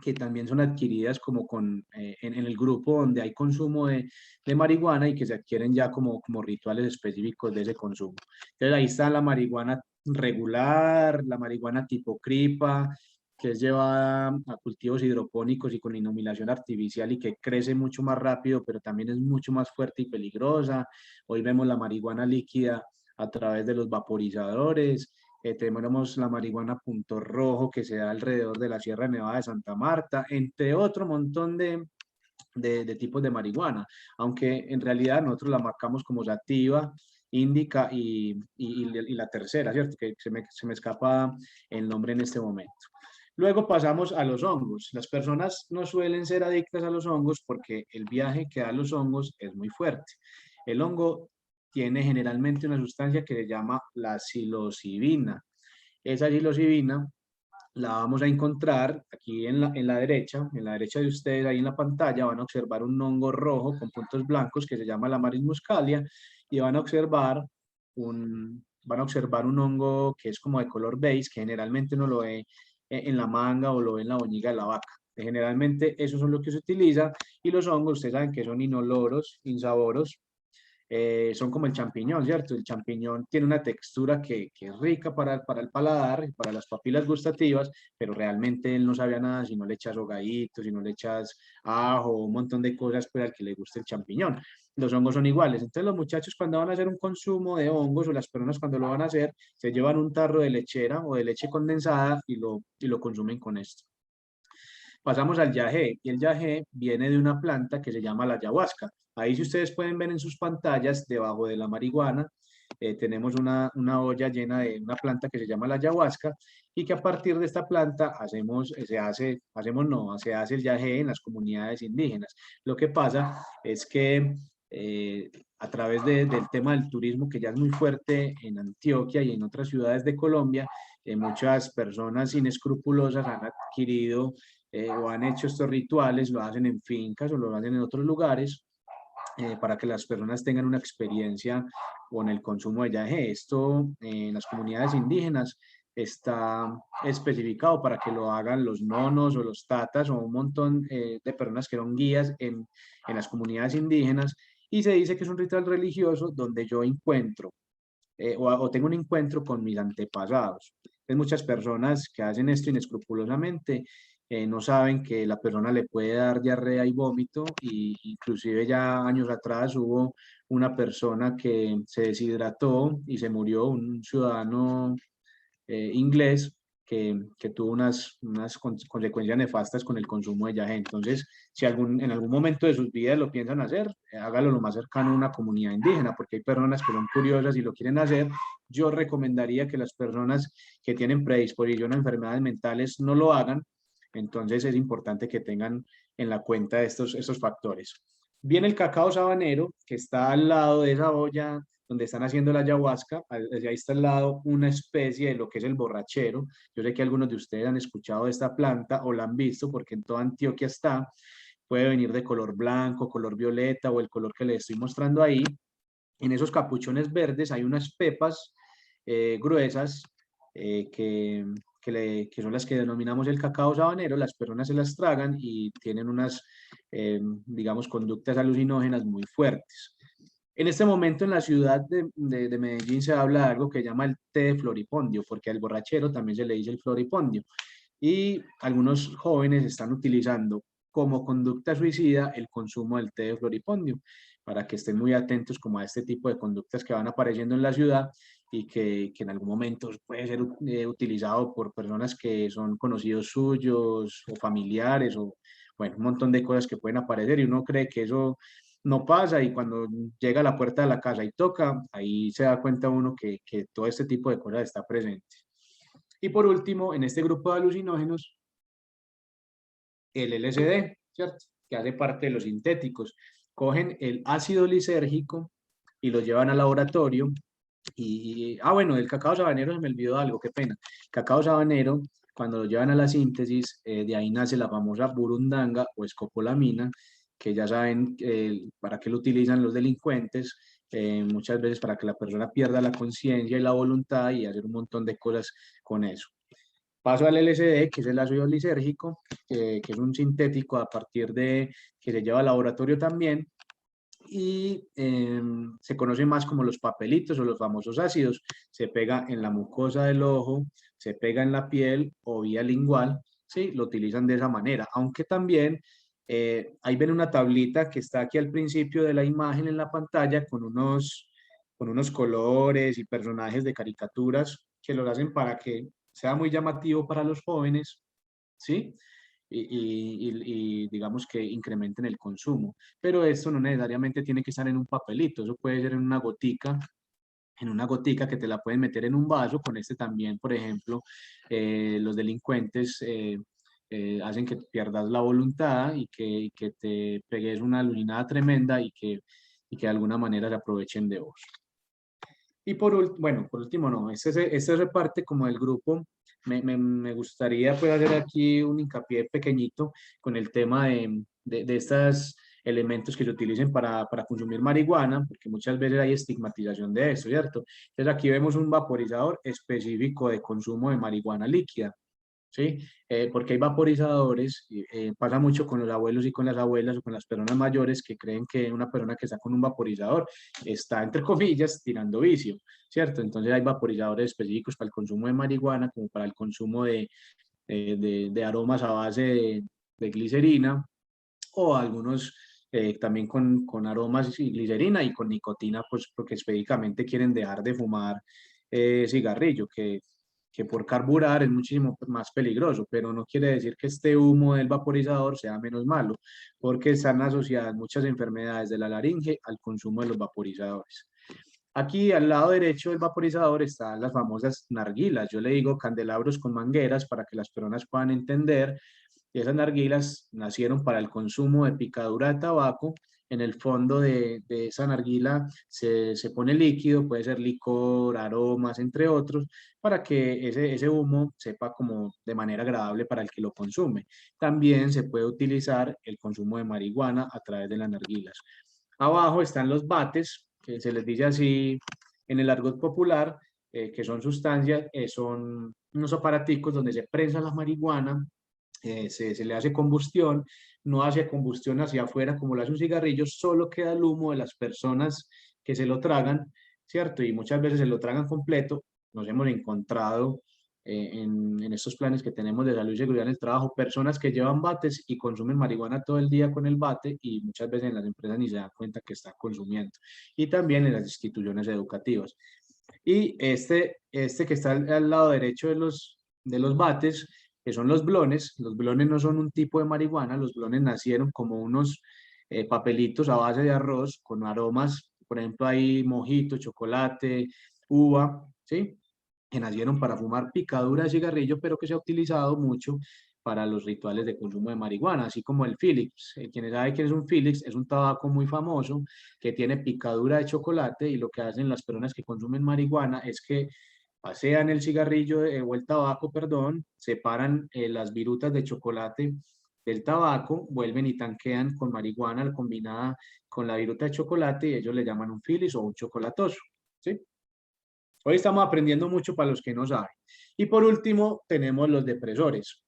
que también son adquiridas como en el grupo donde hay consumo de marihuana y que se adquieren ya como rituales específicos de ese consumo. Entonces ahí está la marihuana regular, la marihuana tipo cripa, que es llevada a cultivos hidropónicos y con inominación artificial y que crece mucho más rápido, pero también es mucho más fuerte y peligrosa. Hoy vemos la marihuana líquida a través de los vaporizadores. Tenemos la marihuana punto rojo que se da alrededor de la Sierra Nevada de Santa Marta, entre otro montón de tipos de marihuana, aunque en realidad nosotros la marcamos como sativa, índica y la tercera, ¿cierto? Que se me escapa el nombre en este momento. Luego pasamos a los hongos. Las personas no suelen ser adictas a los hongos porque el viaje que da los hongos es muy fuerte. El hongo tiene generalmente una sustancia que se llama la psilocibina. Esa psilocibina la vamos a encontrar aquí en la derecha de ustedes, ahí en la pantalla, van a observar un hongo rojo con puntos blancos que se llama la Maris muscalia y van a observar un hongo que es como de color beige, que generalmente uno lo ve en la manga o lo ve en la boñiga de la vaca. Generalmente esos son los que se utiliza y los hongos, ustedes saben que son inoloros, insaboros, son como el champiñón, ¿cierto? El champiñón tiene una textura que es rica para el paladar, para las papilas gustativas, pero realmente él no sabía nada si no le echas hogadito, si no le echas ajo, un montón de cosas pues, al que le guste el champiñón. Los hongos son iguales. Entonces los muchachos cuando van a hacer un consumo de hongos o las personas cuando lo van a hacer, se llevan un tarro de lechera o de leche condensada y lo consumen con esto. Pasamos al yagé, y el yagé viene de una planta que se llama la ayahuasca. Ahí si ustedes pueden ver en sus pantallas, debajo de la marihuana, tenemos una olla llena de una planta que se llama la ayahuasca y que a partir de esta planta se hace el yagé en las comunidades indígenas. Lo que pasa es que a través del tema del turismo que ya es muy fuerte en Antioquia y en otras ciudades de Colombia, muchas personas inescrupulosas han adquirido o han hecho estos rituales, lo hacen en fincas o lo hacen en otros lugares para que las personas tengan una experiencia con el consumo de yagé. Esto en las comunidades indígenas está especificado para que lo hagan los nonos o los tatas o un montón de personas que son guías en las comunidades indígenas y se dice que es un ritual religioso donde yo encuentro o tengo un encuentro con mis antepasados. Hay muchas personas que hacen esto inescrupulosamente, no saben que la persona le puede dar diarrea y vómito, y inclusive ya años atrás hubo una persona que se deshidrató y se murió, un ciudadano inglés que tuvo unas consecuencias nefastas con el consumo de yagé. Entonces, si en algún momento de sus vidas lo piensan hacer, hágalo lo más cercano a una comunidad indígena, porque hay personas que son curiosas y lo quieren hacer. Yo recomendaría que las personas que tienen predisposición a enfermedades mentales no lo hagan. Entonces, es importante que tengan en la cuenta estos factores. Viene el cacao sabanero, que está al lado de esa olla donde están haciendo la ayahuasca. Allá está al lado una especie de lo que es el borrachero. Yo sé que algunos de ustedes han escuchado de esta planta o la han visto porque en toda Antioquia está. Puede venir de color blanco, color violeta o el color que les estoy mostrando ahí. En esos capuchones verdes hay unas pepas gruesas que son las que denominamos el cacao sabanero. Las personas se las tragan y tienen unas, digamos, conductas alucinógenas muy fuertes. En este momento en la ciudad de Medellín se habla de algo que llama el té de floripondio, porque al borrachero también se le dice el floripondio. Y algunos jóvenes están utilizando como conducta suicida el consumo del té de floripondio, para que estén muy atentos como a este tipo de conductas que van apareciendo en la ciudad y que en algún momento puede ser utilizado por personas que son conocidos suyos o familiares o bueno, un montón de cosas que pueden aparecer y uno cree que eso no pasa y cuando llega a la puerta de la casa y toca, ahí se da cuenta uno que todo este tipo de cosas está presente. Y por último, en este grupo de alucinógenos, el LSD, ¿cierto? Que hace parte de los sintéticos. Cogen el ácido lisérgico y lo llevan al laboratorio. Bueno, del cacao sabanero se me olvidó algo, qué pena. Cacao sabanero, cuando lo llevan a la síntesis, de ahí nace la famosa burundanga o escopolamina, que ya saben para qué lo utilizan los delincuentes, muchas veces para que la persona pierda la conciencia y la voluntad y hacer un montón de cosas con eso. Paso al LSD, que es el ácido lisérgico, que es un sintético a partir de que se lleva al laboratorio también, y se conoce más como los papelitos o los famosos ácidos. Se pega en la mucosa del ojo, se pega en la piel o vía lingual, ¿sí? Lo utilizan de esa manera, aunque también ahí ven una tablita que está aquí al principio de la imagen en la pantalla con unos colores y personajes de caricaturas que lo hacen para que sea muy llamativo para los jóvenes, ¿sí? Y digamos que incrementen el consumo. Pero esto no necesariamente tiene que estar en un papelito, eso puede ser en una gotica que te la pueden meter en un vaso. Con este también, por ejemplo, los delincuentes hacen que pierdas la voluntad y que te pegues una alucinada tremenda y que de alguna manera se aprovechen de vos. Y por último, no, este es parte como del grupo. Me gustaría pues, hacer aquí un hincapié pequeñito con el tema de estos elementos que se utilicen para consumir marihuana, porque muchas veces hay estigmatización de esto, ¿cierto? Entonces aquí vemos un vaporizador específico de consumo de marihuana líquida, ¿sí? Porque hay vaporizadores, pasa mucho con los abuelos y con las abuelas o con las personas mayores que creen que una persona que está con un vaporizador está, entre comillas, tirando vicio, ¿cierto? Entonces hay vaporizadores específicos para el consumo de marihuana, como para el consumo de aromas a base de glicerina, o algunos también con aromas y glicerina y con nicotina, pues porque específicamente quieren dejar de fumar cigarrillo, que por carburar es muchísimo más peligroso, pero no quiere decir que este humo del vaporizador sea menos malo, porque están asociadas muchas enfermedades de la laringe al consumo de los vaporizadores. Aquí al lado derecho del vaporizador están las famosas narguilas. Yo le digo candelabros con mangueras para que las personas puedan entender. Y esas narguilas nacieron para el consumo de picadura de tabaco. En el fondo de esa narguila se pone líquido, puede ser licor, aromas, entre otros, para que ese humo sepa como de manera agradable para el que lo consume. También se puede utilizar el consumo de marihuana a través de las narguilas. Abajo están los bates, que se les dice así en el argot popular, que son sustancias, son unos aparaticos donde se prensa la marihuana, se le hace combustión, no hace combustión hacia afuera como lo hace un cigarrillo, solo queda el humo de las personas que se lo tragan, ¿cierto? Y muchas veces se lo tragan completo. Nos hemos encontrado en estos planes que tenemos de salud y seguridad en el trabajo, personas que llevan bates y consumen marihuana todo el día con el bate y muchas veces en las empresas ni se dan cuenta que están consumiendo. Y también en las instituciones educativas. Y este que está al lado derecho de los bates, que son los blones no son un tipo de marihuana, los blones nacieron como unos papelitos a base de arroz con aromas, por ejemplo, hay mojito, chocolate, uva, ¿sí? Que nacieron para fumar picadura de cigarrillo, pero que se ha utilizado mucho para los rituales de consumo de marihuana, así como el Philips. Quienes saben qué es un Philips, es un tabaco muy famoso que tiene picadura de chocolate y lo que hacen las personas que consumen marihuana es que pasean el cigarrillo o el tabaco, perdón, separan las virutas de chocolate del tabaco, vuelven y tanquean con marihuana combinada con la viruta de chocolate y ellos le llaman un Philips o un chocolatoso, ¿sí? Hoy estamos aprendiendo mucho para los que no saben. Y por último, tenemos los depresores,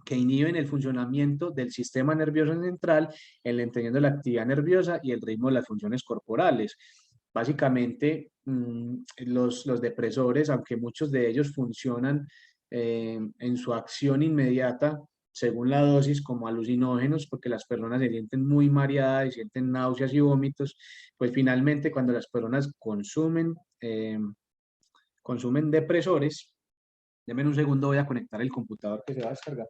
que inhiben el funcionamiento del sistema nervioso central, entendiendo la actividad nerviosa y el ritmo de las funciones corporales. Básicamente, los depresores, aunque muchos de ellos funcionan en su acción inmediata, según la dosis, como alucinógenos, porque las personas se sienten muy mareadas y sienten náuseas y vómitos, pues finalmente cuando las personas consumen depresores, denme un segundo, voy a conectar el computador que se va a descargar.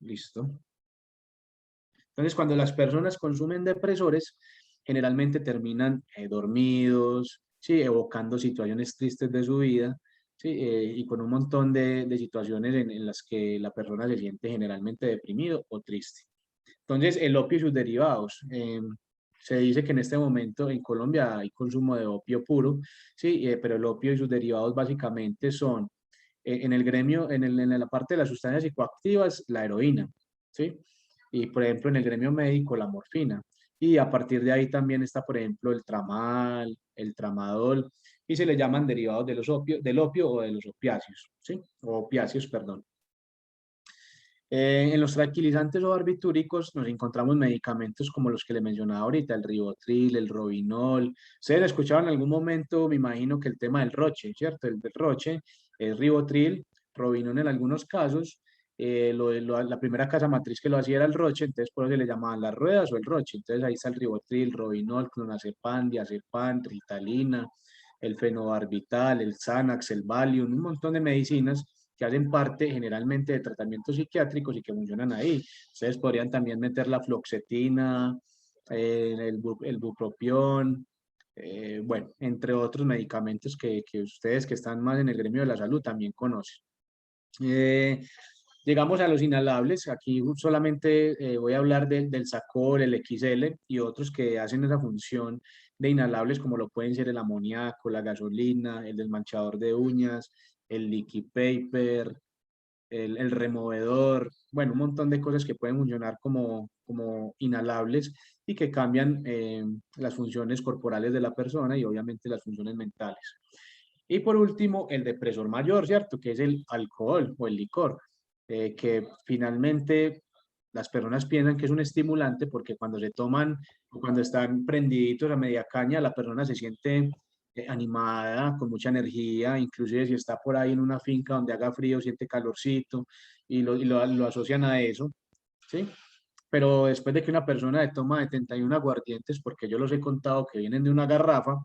Listo. Entonces, cuando las personas consumen depresores, generalmente terminan dormidos, ¿sí? Evocando situaciones tristes de su vida, ¿sí? Y con un montón de situaciones en las que la persona se siente generalmente deprimido o triste. Entonces, el opio y sus derivados. Se dice que en este momento en Colombia hay consumo de opio puro, ¿sí? Pero el opio y sus derivados básicamente son, en el gremio, en la parte de las sustancias psicoactivas, la heroína, ¿sí? Y por ejemplo, en el gremio médico, la morfina. Y a partir de ahí también está, por ejemplo, el tramal, el tramadol, y se le llaman derivados del opio o de los opiáceos, ¿sí? O opiáceos, perdón. En los tranquilizantes o barbitúricos nos encontramos medicamentos como los que le mencionaba ahorita, el ribotril, el robinol. Ustedes escuchaban en algún momento, me imagino que el tema del roche, ¿cierto? El del roche es ribotril, robinol en algunos casos. La primera casa matriz que lo hacía era el roche, entonces por eso se le llamaban las ruedas o el roche. Entonces ahí está el ribotril, robinol, clonazepam, diazepam, ritalina, el fenobarbital, el Xanax, el Valium, un montón de medicinas que hacen parte generalmente de tratamientos psiquiátricos y que funcionan ahí. Ustedes podrían también meter la fluoxetina, el bupropión, bueno, entre otros medicamentos que ustedes que están más en el gremio de la salud también conocen. Eh, Llegamos a los inhalables. Aquí solamente voy a hablar del Sacol, el XL y otros que hacen esa función de inhalables, como lo pueden ser el amoníaco, la gasolina, el desmanchador de uñas, el liquid paper, el removedor, bueno, un montón de cosas que pueden funcionar como inhalables y que cambian las funciones corporales de la persona y obviamente las funciones mentales. Y por último, el depresor mayor, ¿cierto? Que es el alcohol o el licor, que finalmente las personas piensan que es un estimulante porque cuando se toman o cuando están prendiditos a media caña, la persona se siente animada, con mucha energía, inclusive si está por ahí en una finca donde haga frío, siente calorcito y lo asocian a eso, ¿sí? Pero después de que una persona de toma de 71 aguardientes, porque yo los he contado que vienen de una garrafa,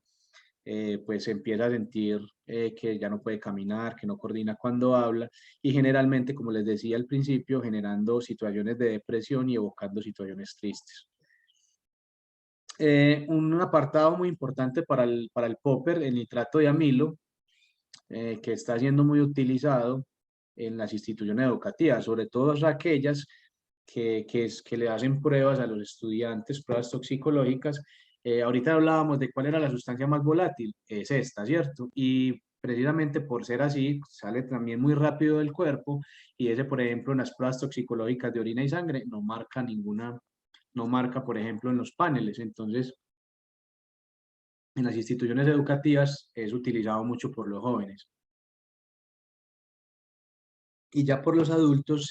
pues empieza a sentir que ya no puede caminar, que no coordina cuando habla y generalmente, como les decía al principio, generando situaciones de depresión y evocando situaciones tristes. Un apartado muy importante para el popper, el nitrato de amilo, que está siendo muy utilizado en las instituciones educativas, sobre todo aquellas que le hacen pruebas a los estudiantes, pruebas toxicológicas. Ahorita hablábamos de cuál era la sustancia más volátil, es esta, ¿cierto? Y precisamente por ser así, sale también muy rápido del cuerpo y ese, por ejemplo, en las pruebas toxicológicas de orina y sangre no marca ninguna, no marca, por ejemplo, en los paneles. Entonces, en las instituciones educativas es utilizado mucho por los jóvenes. Y ya por los adultos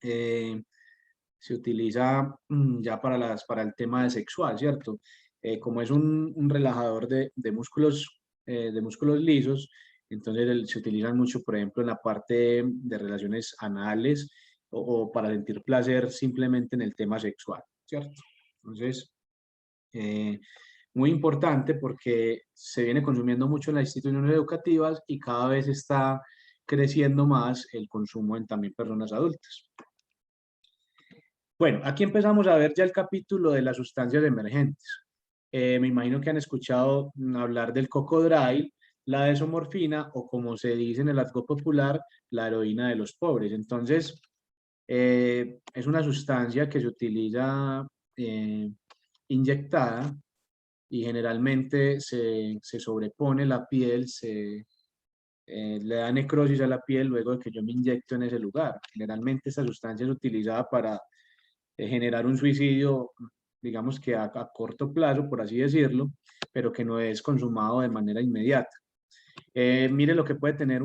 eh, se utiliza ya para el tema de sexual, ¿cierto? Como es un relajador de músculos lisos, entonces se utilizan mucho, por ejemplo, en la parte de relaciones anales o para sentir placer simplemente en el tema sexual, ¿cierto? Entonces, eh, muy importante porque se viene consumiendo mucho en las instituciones educativas y cada vez está creciendo más el consumo en también personas adultas. Bueno, aquí empezamos a ver ya el capítulo de las sustancias emergentes. Me imagino que han escuchado hablar del cocodrilo, la desomorfina o como se dice en el argot popular, la heroína de los pobres. Entonces, es una sustancia que se utiliza inyectada y generalmente se sobrepone la piel, le da necrosis a la piel luego de que yo me inyecto en ese lugar. Generalmente esta sustancia es utilizada para generar un suicidio, digamos que a corto plazo, por así decirlo, pero que no es consumado de manera inmediata. Mire lo que puede tener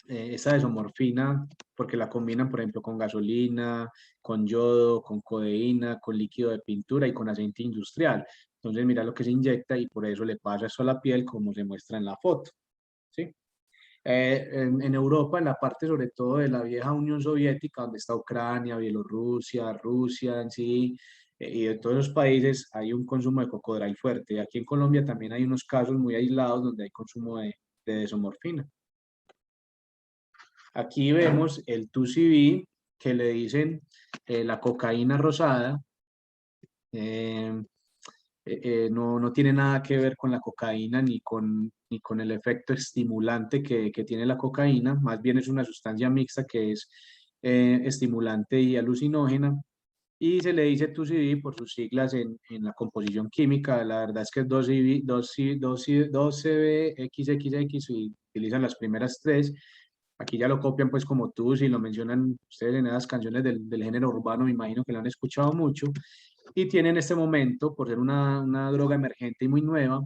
esa desomorfina, porque la combinan, por ejemplo, con gasolina, con yodo, con codeína, con líquido de pintura y con aceite industrial. Entonces, mira lo que se inyecta y por eso le pasa eso a la piel, como se muestra en la foto. ¿Sí? En Europa, en la parte sobre todo de la vieja Unión Soviética, donde está Ucrania, Bielorrusia, Rusia en sí, y de todos los países, hay un consumo de cocodrilo fuerte. Aquí en Colombia también hay unos casos muy aislados donde hay consumo de desomorfina. Aquí vemos el 2CB, que le dicen la cocaína rosada. Eh, no tiene nada que ver con la cocaína ni con el efecto estimulante que tiene la cocaína, más bien es una sustancia mixta que es estimulante y alucinógena. Y se le dice 2CB por sus siglas en la composición química. La verdad es que es 2CB, 2CB, y utilizan las primeras tres. Aquí ya lo copian pues como tú, si lo mencionan ustedes en esas canciones del género urbano, me imagino que lo han escuchado mucho. Y tiene en este momento, por ser una droga emergente y muy nueva,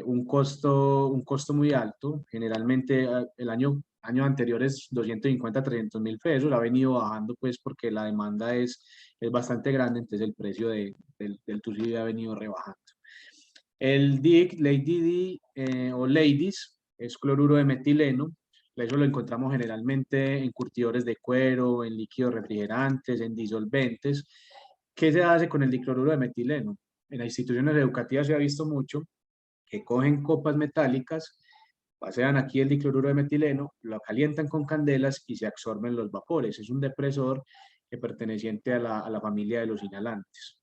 un costo muy alto. Generalmente el año anterior es 250, 300.000 pesos. Ha venido bajando pues porque la demanda es bastante grande, entonces el precio del TUSI ha venido rebajando. El DIC, Lady D o Ladies, es cloruro de metileno. Eso lo encontramos generalmente en curtidores de cuero, en líquidos refrigerantes, en disolventes. ¿Qué se hace con el dicloruro de metileno? En las instituciones educativas se ha visto mucho que cogen copas metálicas, pasean aquí el dicloruro de metileno, lo calientan con candelas y se absorben los vapores. Es un depresor perteneciente a la familia de los inhalantes.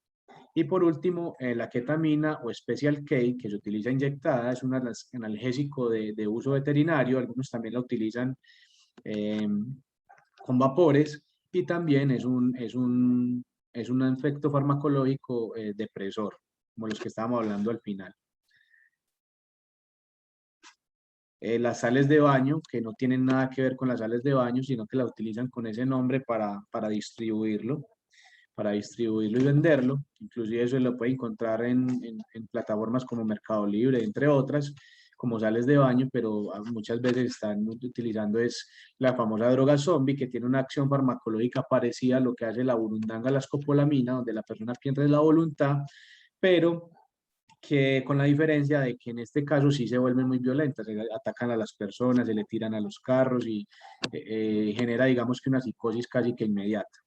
Y por último, la ketamina o Special K, que se utiliza inyectada, es un analgésico de uso veterinario, algunos también la utilizan eh, con vapores y también es un efecto farmacológico depresor, como los que estábamos hablando al final. Las sales de baño, que no tienen nada que ver con las sales de baño, sino que la utilizan con ese nombre para distribuirlo y venderlo. Inclusive eso lo puede encontrar en plataformas como Mercado Libre, entre otras, como sales de baño, pero muchas veces están utilizando es la famosa droga zombie, que tiene una acción farmacológica parecida a lo que hace la burundanga, la escopolamina, donde la persona pierde la voluntad, pero que con la diferencia de que en este caso sí se vuelven muy violentas, se atacan a las personas, se le tiran a los carros y genera, digamos que una psicosis casi que inmediata.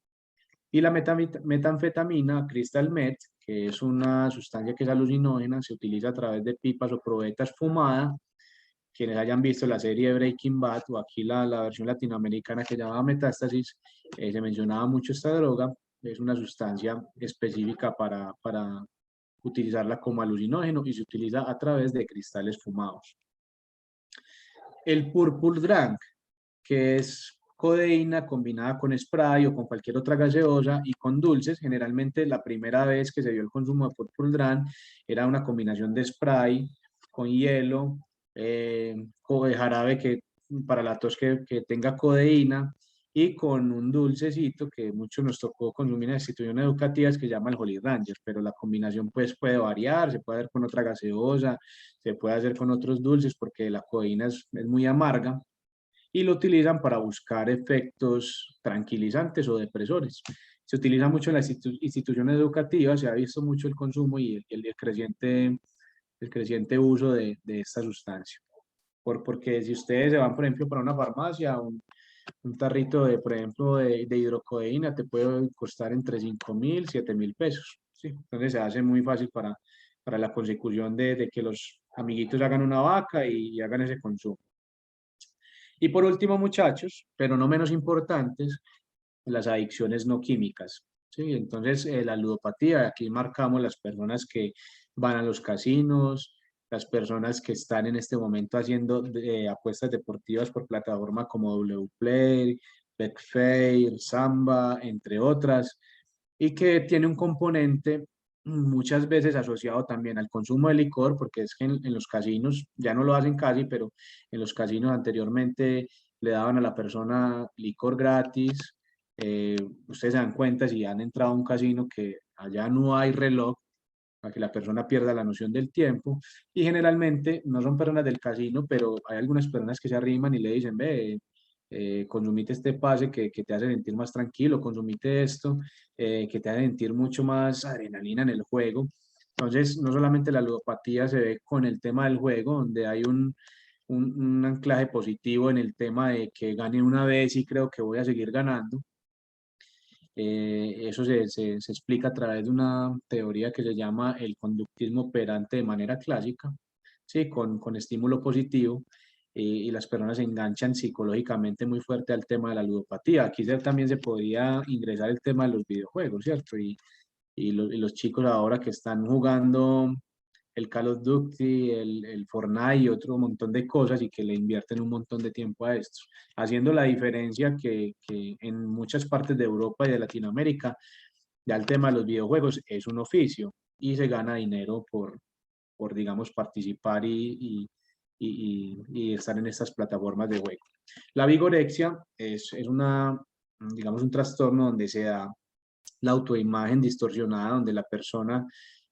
Y la metanfetamina, crystal meth, que es una sustancia que es alucinógena, se utiliza a través de pipas o probetas fumadas. Quienes hayan visto la serie Breaking Bad o aquí la versión latinoamericana que llamaba Metástasis, se mencionaba mucho esta droga. Es una sustancia específica para utilizarla como alucinógeno y se utiliza a través de cristales fumados. El purple drug, que es codeína combinada con spray o con cualquier otra gaseosa y con dulces. Generalmente la primera vez que se dio el consumo de purple drug era una combinación de spray con hielo, o de jarabe para la tos que tenga codeína y con un dulcecito que muchos nos tocó consumir en instituciones educativas que se llama el Jolly Rancher, pero la combinación pues puede variar, se puede hacer con otra gaseosa, se puede hacer con otros dulces porque la codeína es muy amarga y lo utilizan para buscar efectos tranquilizantes o depresores. Se utiliza mucho en las instituciones educativas, se ha visto mucho el consumo y el creciente uso de esta sustancia. Porque si ustedes se van, por ejemplo, para una farmacia, un tarrito de, por ejemplo, de hidrocodeína te puede costar entre 5.000, 7.000 pesos. ¿Sí? Entonces se hace muy fácil para la consecución de que los amiguitos hagan una vaca y hagan ese consumo. Y por último, muchachos, pero no menos importantes, las adicciones no químicas. ¿Sí? Entonces, la ludopatía, aquí marcamos las personas que van a los casinos, las personas que están en este momento haciendo apuestas deportivas por plataforma como Wplay, Betfair, Samba, entre otras, y que tiene un componente muchas veces asociado también al consumo de licor, porque es que en los casinos, ya no lo hacen casi, pero en los casinos anteriormente le daban a la persona licor gratis. Ustedes se dan cuenta si han entrado a un casino que allá no hay reloj para que la persona pierda la noción del tiempo y generalmente no son personas del casino, pero hay algunas personas que se arriman y le dicen, ve, consumite este pase que te hace sentir más tranquilo, consumite esto, que te hace sentir mucho más adrenalina en el juego. Entonces, no solamente la ludopatía se ve con el tema del juego, donde hay un anclaje positivo en el tema de que gane una vez y creo que voy a seguir ganando. Eso se explica a través de una teoría que se llama el conductismo operante de manera clásica, ¿sí? Con estímulo positivo, y las personas se enganchan psicológicamente muy fuerte al tema de la ludopatía. Aquí también se podría ingresar el tema de los videojuegos, ¿cierto? Y los chicos ahora que están jugando el Call of Duty, el Fortnite y otro montón de cosas y que le invierten un montón de tiempo a esto, haciendo la diferencia que en muchas partes de Europa y de Latinoamérica ya el tema de los videojuegos es un oficio y se gana dinero por digamos, participar y estar en estas plataformas de juego. La vigorexia es digamos, un trastorno donde se da la autoimagen distorsionada, donde la persona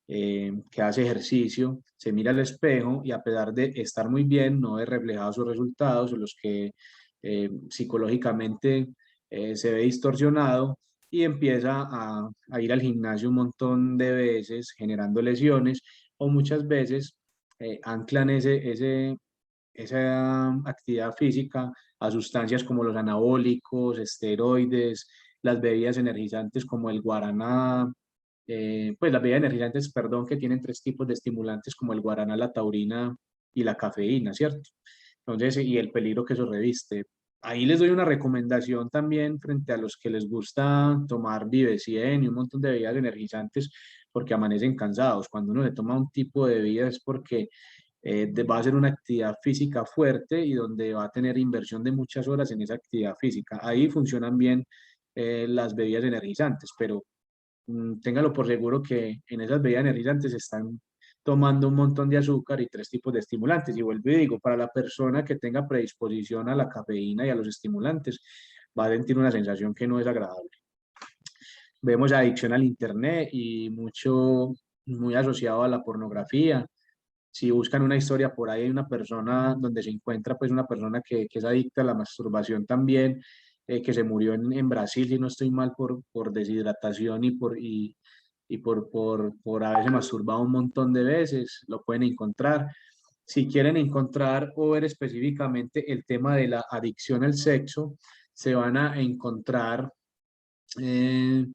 que hace ejercicio se mira al espejo y a pesar de estar muy bien, no ve reflejados sus resultados, los que psicológicamente se ve distorsionado y empieza a ir al gimnasio un montón de veces generando lesiones o muchas veces anclan esa actividad física a sustancias como los anabólicos, esteroides, las bebidas energizantes como el guaraná, pues las bebidas energizantes, perdón, que tienen tres tipos de estimulantes como el guaraná, la taurina y la cafeína, ¿cierto? Entonces, y el peligro que eso reviste. Ahí les doy una recomendación también frente a los que les gusta tomar Vive 100 y un montón de bebidas energizantes porque amanecen cansados. Cuando uno se toma un tipo de bebida es porque va a ser una actividad física fuerte y donde va a tener inversión de muchas horas en esa actividad física. Ahí funcionan bien las bebidas energizantes, pero téngalo por seguro que en esas bebidas energizantes están tomando un montón de azúcar y tres tipos de estimulantes. Y vuelvo y digo, para la persona que tenga predisposición a la cafeína y a los estimulantes, va a sentir una sensación que no es agradable. Vemos adicción al internet y muy asociado a la pornografía. Si buscan una historia por ahí, hay una persona donde se encuentra pues una persona que es adicta a la masturbación también, que se murió en Brasil, si no estoy mal, por deshidratación y por haberse masturbado un montón de veces, lo pueden encontrar. Si quieren encontrar o ver específicamente el tema de la adicción al sexo, se van a encontrar eh,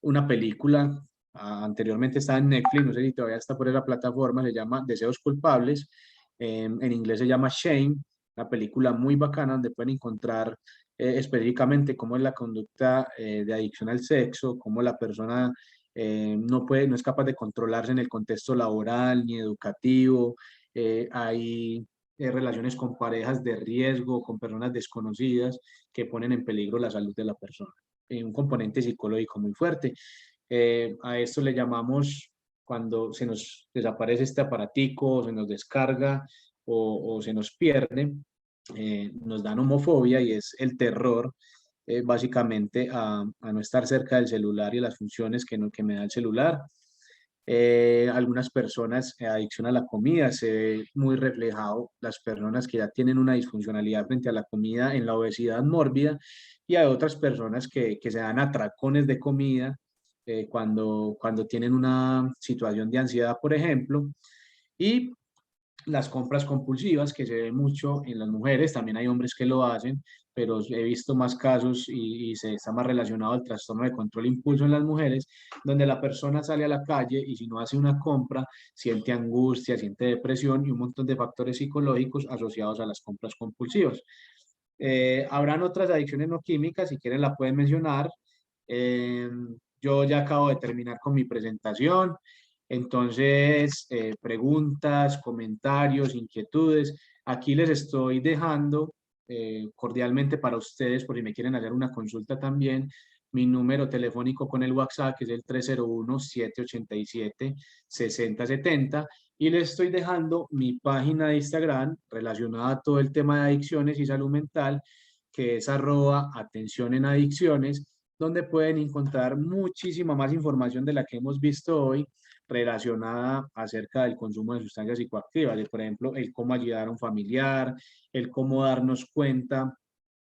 una película, anteriormente estaba en Netflix, no sé si todavía está por esa plataforma, se llama Deseos Culpables, en inglés se llama Shame, una película muy bacana donde pueden encontrar específicamente cómo es la conducta de adicción al sexo, cómo la persona no es capaz de controlarse en el contexto laboral ni educativo, hay relaciones con parejas de riesgo, con personas desconocidas que ponen en peligro la salud de la persona, un componente psicológico muy fuerte. A esto le llamamos cuando se nos desaparece este aparatico, se nos descarga o se nos pierde, nos dan homofobia y es el terror básicamente a no estar cerca del celular y las funciones que me da el celular. Algunas personas, adicción a la comida, se ve muy reflejado las personas que ya tienen una disfuncionalidad frente a la comida en la obesidad mórbida, y hay otras personas que se dan atracones de comida cuando tienen una situación de ansiedad, por ejemplo, y las compras compulsivas, que se ve mucho en las mujeres, también hay hombres que lo hacen, pero he visto más casos y se está más relacionado al trastorno de control impulso en las mujeres, donde la persona sale a la calle y si no hace una compra, siente angustia, siente depresión y un montón de factores psicológicos asociados a las compras compulsivas. Habrán otras adicciones no químicas, si quieren la pueden mencionar. Eh, yo ya acabo de terminar con mi presentación. Entonces, preguntas, comentarios, inquietudes, aquí les estoy dejando cordialmente para ustedes, por si me quieren hacer una consulta también, mi número telefónico con el WhatsApp, que es el 301-787-6070, y les estoy dejando mi página de Instagram relacionada a todo el tema de adicciones y salud mental, que es @atención en adicciones, donde pueden encontrar muchísima más información de la que hemos visto hoy relacionada acerca del consumo de sustancias psicoactivas, de, por ejemplo, el cómo ayudar a un familiar, el cómo darnos cuenta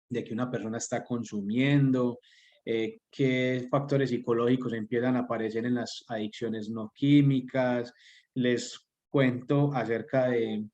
de que una persona está consumiendo, qué factores psicológicos empiezan a aparecer en las adicciones no químicas. Les cuento acerca de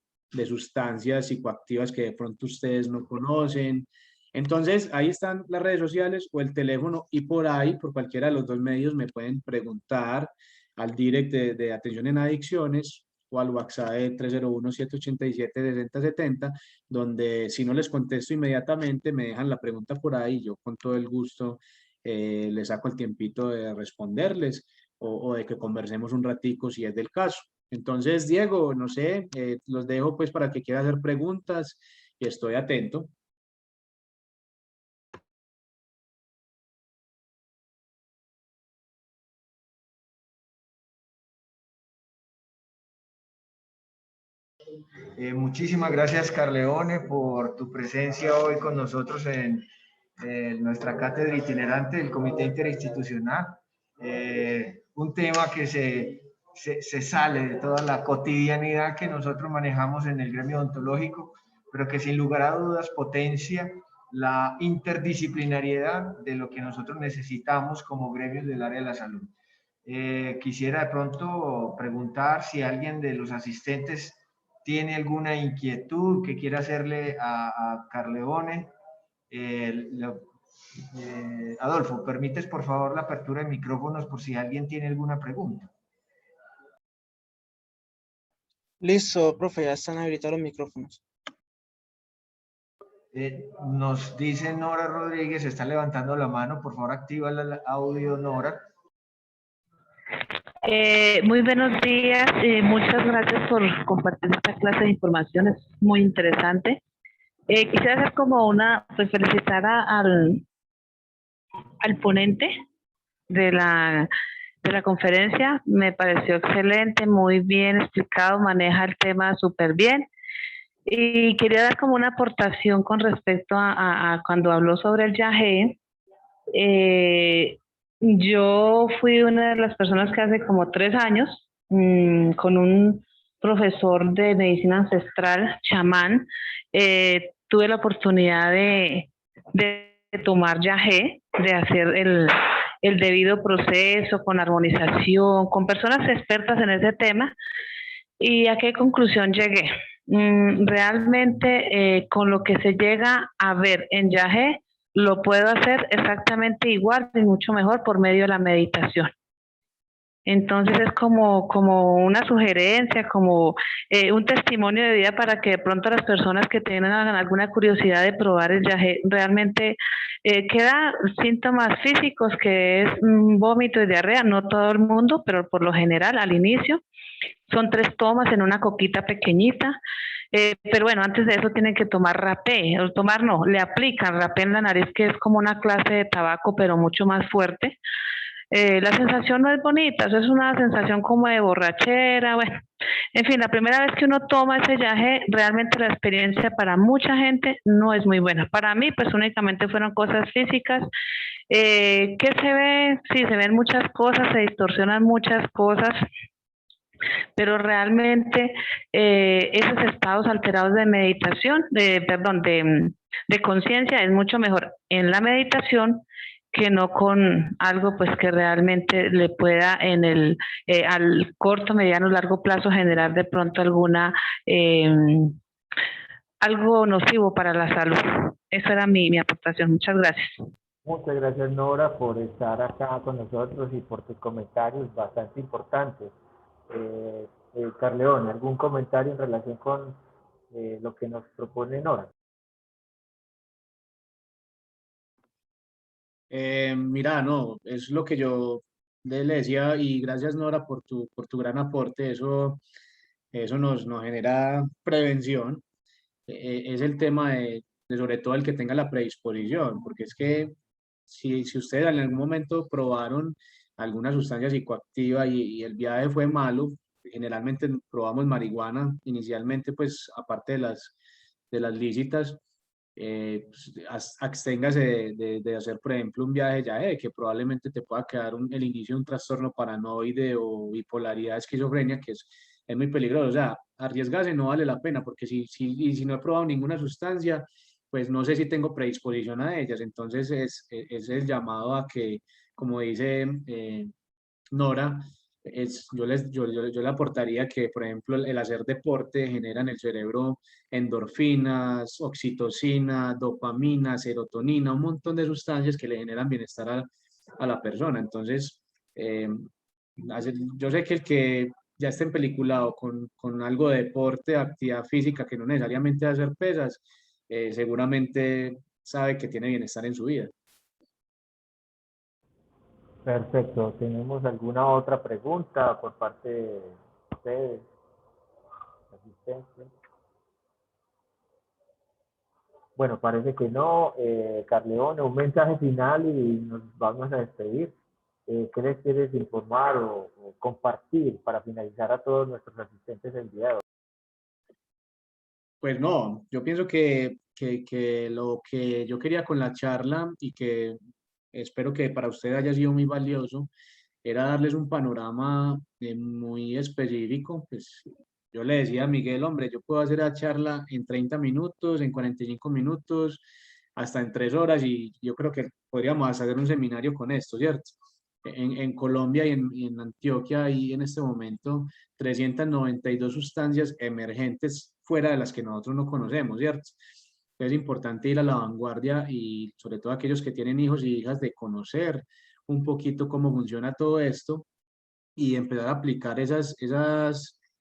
sustancias psicoactivas que de pronto ustedes no conocen. Entonces, ahí están las redes sociales o el teléfono, y por ahí, por cualquiera de los dos medios, me pueden preguntar al direct de atención en adicciones o al WhatsApp de 301-787-6070, donde si no les contesto inmediatamente, me dejan la pregunta por ahí, yo con todo el gusto les saco el tiempito de responderles o de que conversemos un ratico si es del caso. Entonces, Diego, no sé, los dejo pues para que quieran hacer preguntas y estoy atento. Muchísimas gracias, Carleone, por tu presencia hoy con nosotros en nuestra cátedra itinerante del Comité Interinstitucional. Un tema que se sale de toda la cotidianidad que nosotros manejamos en el gremio odontológico, pero que sin lugar a dudas potencia la interdisciplinariedad de lo que nosotros necesitamos como gremios del área de la salud. Quisiera de pronto preguntar si alguien de los asistentes tiene alguna inquietud que quiera hacerle a Carleone. Adolfo, ¿permites por favor la apertura de micrófonos por si alguien tiene alguna pregunta? Listo, profe, ya están habilitados los micrófonos. Nos dice Nora Rodríguez, está levantando la mano, por favor activa el audio, Nora. Muy buenos días, muchas gracias por compartir esta clase de información, es muy interesante. Quisiera hacer como pues felicitar al ponente de la conferencia, me pareció excelente, muy bien explicado, maneja el tema súper bien. Y quería dar como una aportación con respecto a cuando habló sobre el yagé. Yo fui una de las personas que hace como 3 años, con un profesor de medicina ancestral, chamán, tuve la oportunidad de tomar yagé, de hacer el debido proceso con armonización, con personas expertas en ese tema. ¿Y a qué conclusión llegué? Realmente con lo que se llega a ver en yagé, lo puedo hacer exactamente igual y mucho mejor por medio de la meditación. Entonces es como una sugerencia, como un testimonio de vida para que de pronto las personas que tengan alguna curiosidad de probar el yagé realmente queda síntomas físicos que es vómito y diarrea, no todo el mundo, pero por lo general al inicio. Son 3 tomas en una coquita pequeñita, pero bueno, antes de eso tienen que tomar rapé, o tomar no, le aplican rapé en la nariz que es como una clase de tabaco pero mucho más fuerte. La sensación no es bonita, eso es una sensación como de borrachera, bueno, en fin, la primera vez que uno toma ese yagé, realmente la experiencia para mucha gente no es muy buena. Para mí, pues únicamente fueron cosas físicas. ¿Qué se ve? Sí, se ven muchas cosas, se distorsionan muchas cosas, pero realmente esos estados alterados de meditación, de conciencia es mucho mejor en la meditación que no con algo pues que realmente le pueda en el al corto, mediano, largo plazo generar de pronto alguna algo nocivo para la salud. Esa era mi aportación. Muchas gracias. Muchas gracias, Nora, por estar acá con nosotros y por tus comentarios bastante importantes. Carleón, ¿algún comentario en relación con lo que nos propone Nora? Mira, no, es lo que yo le decía y gracias Nora por tu gran aporte, eso nos genera prevención, es el tema de sobre todo el que tenga la predisposición, porque es que si ustedes en algún momento probaron alguna sustancia psicoactiva y el viaje fue malo, generalmente probamos marihuana inicialmente, pues aparte de las lícitas, pues, absténgase de hacer, por ejemplo, un viaje ya, que probablemente te pueda quedar el inicio de un trastorno paranoide o bipolaridad, esquizofrenia, que es muy peligroso. O sea, arriesgarse no vale la pena, porque si no he probado ninguna sustancia, pues no sé si tengo predisposición a ellas. Entonces es el llamado a que, como dice Nora, yo le aportaría que, por ejemplo, el hacer deporte genera en el cerebro endorfinas, oxitocina, dopamina, serotonina, un montón de sustancias que le generan bienestar a la persona. Entonces, eh, yo sé que el que ya esté empeliculado con algo de deporte, actividad física, que no necesariamente va a hacer pesas, seguramente sabe que tiene bienestar en su vida. Perfecto. ¿Tenemos alguna otra pregunta por parte de ustedes, asistentes? Bueno, parece que no. Carleone, un mensaje final y nos vamos a despedir. ¿Qué les quieres informar o compartir para finalizar a todos nuestros asistentes del día de hoy? Pues no, yo pienso que lo que yo quería con la charla y que espero que para usted haya sido muy valioso, era darles un panorama muy específico. Pues yo le decía a Miguel, hombre, yo puedo hacer la charla en 30 minutos, en 45 minutos, hasta en 3 horas y yo creo que podríamos hacer un seminario con esto, ¿cierto? En Colombia y en Antioquia hay en este momento 392 sustancias emergentes fuera de las que nosotros no conocemos, ¿cierto? Es importante ir a la vanguardia y sobre todo aquellos que tienen hijos y hijas de conocer un poquito cómo funciona todo esto y empezar a aplicar esas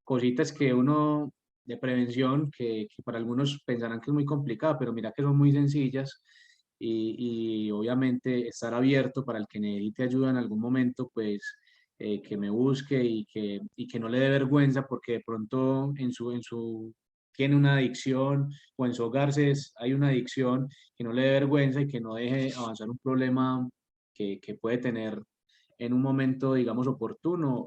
cositas que uno de prevención, que para algunos pensarán que es muy complicada, pero mira que son muy sencillas y obviamente estar abierto para el que necesite ayuda en algún momento, pues que me busque y que no le dé vergüenza porque de pronto en su tiene una adicción o en su hogar hay una adicción, que no le dé vergüenza y que no deje avanzar un problema que puede tener en un momento, digamos, oportuno,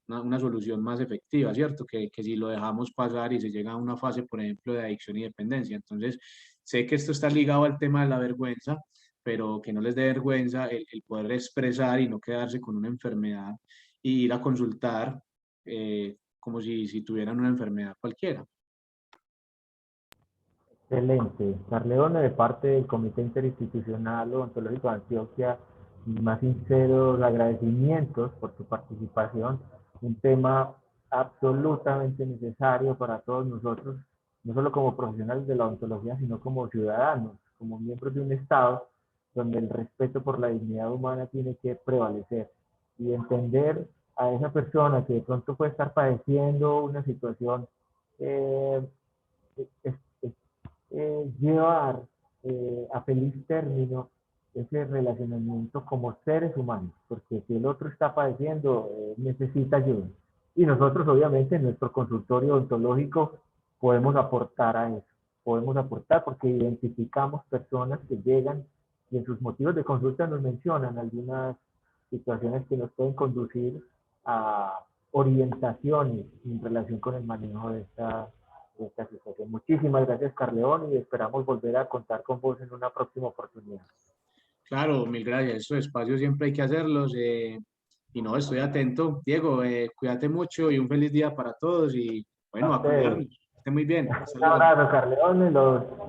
una solución más efectiva, ¿cierto? Que si lo dejamos pasar y se llega a una fase, por ejemplo, de adicción y dependencia. Entonces, sé que esto está ligado al tema de la vergüenza, pero que no les dé vergüenza el poder expresar y no quedarse con una enfermedad y ir a consultar como si tuvieran una enfermedad cualquiera. Excelente. Carleone, de parte del Comité Interinstitucional Odontológico de Antioquia, mis más sinceros agradecimientos por tu participación. Un tema absolutamente necesario para todos nosotros, no solo como profesionales de la odontología, sino como ciudadanos, como miembros de un Estado donde el respeto por la dignidad humana tiene que prevalecer. Y entender a esa persona que de pronto puede estar padeciendo una situación es, llevar a feliz término ese relacionamiento como seres humanos, porque si el otro está padeciendo, necesita ayuda. Y nosotros, obviamente, en nuestro consultorio odontológico podemos aportar a eso. Podemos aportar porque identificamos personas que llegan y en sus motivos de consulta nos mencionan algunas situaciones que nos pueden conducir a orientaciones en relación con el manejo de esta situación. Muchísimas gracias, Carleón, y esperamos volver a contar con vos en una próxima oportunidad. Claro, mil gracias. Estos espacios siempre hay que hacerlos. Y no, estoy atento. Diego, cuídate mucho y un feliz día para todos. Y bueno, a cuidarnos. Esté muy bien. Hasta Un luego. abrazo, Carleón.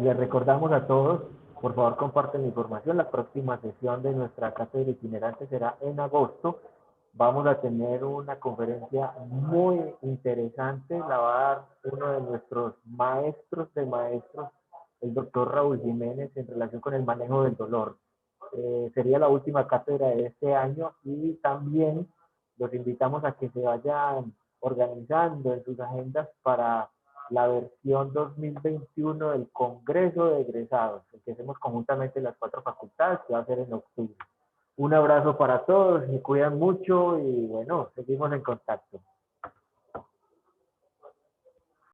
Les recordamos a todos, por favor, comparten la información. La próxima sesión de nuestra cátedra itinerante será en agosto. Vamos a tener una conferencia muy interesante. La va a dar uno de nuestros maestros de maestros, el doctor Raúl Jiménez, en relación con el manejo del dolor. Sería la última cátedra de este año y también los invitamos a que se vayan organizando en sus agendas para la versión 2021 del Congreso de Egresados, el que hacemos conjuntamente las 4 facultades, que va a ser en octubre. Un abrazo para todos, me cuidan mucho y bueno, seguimos en contacto.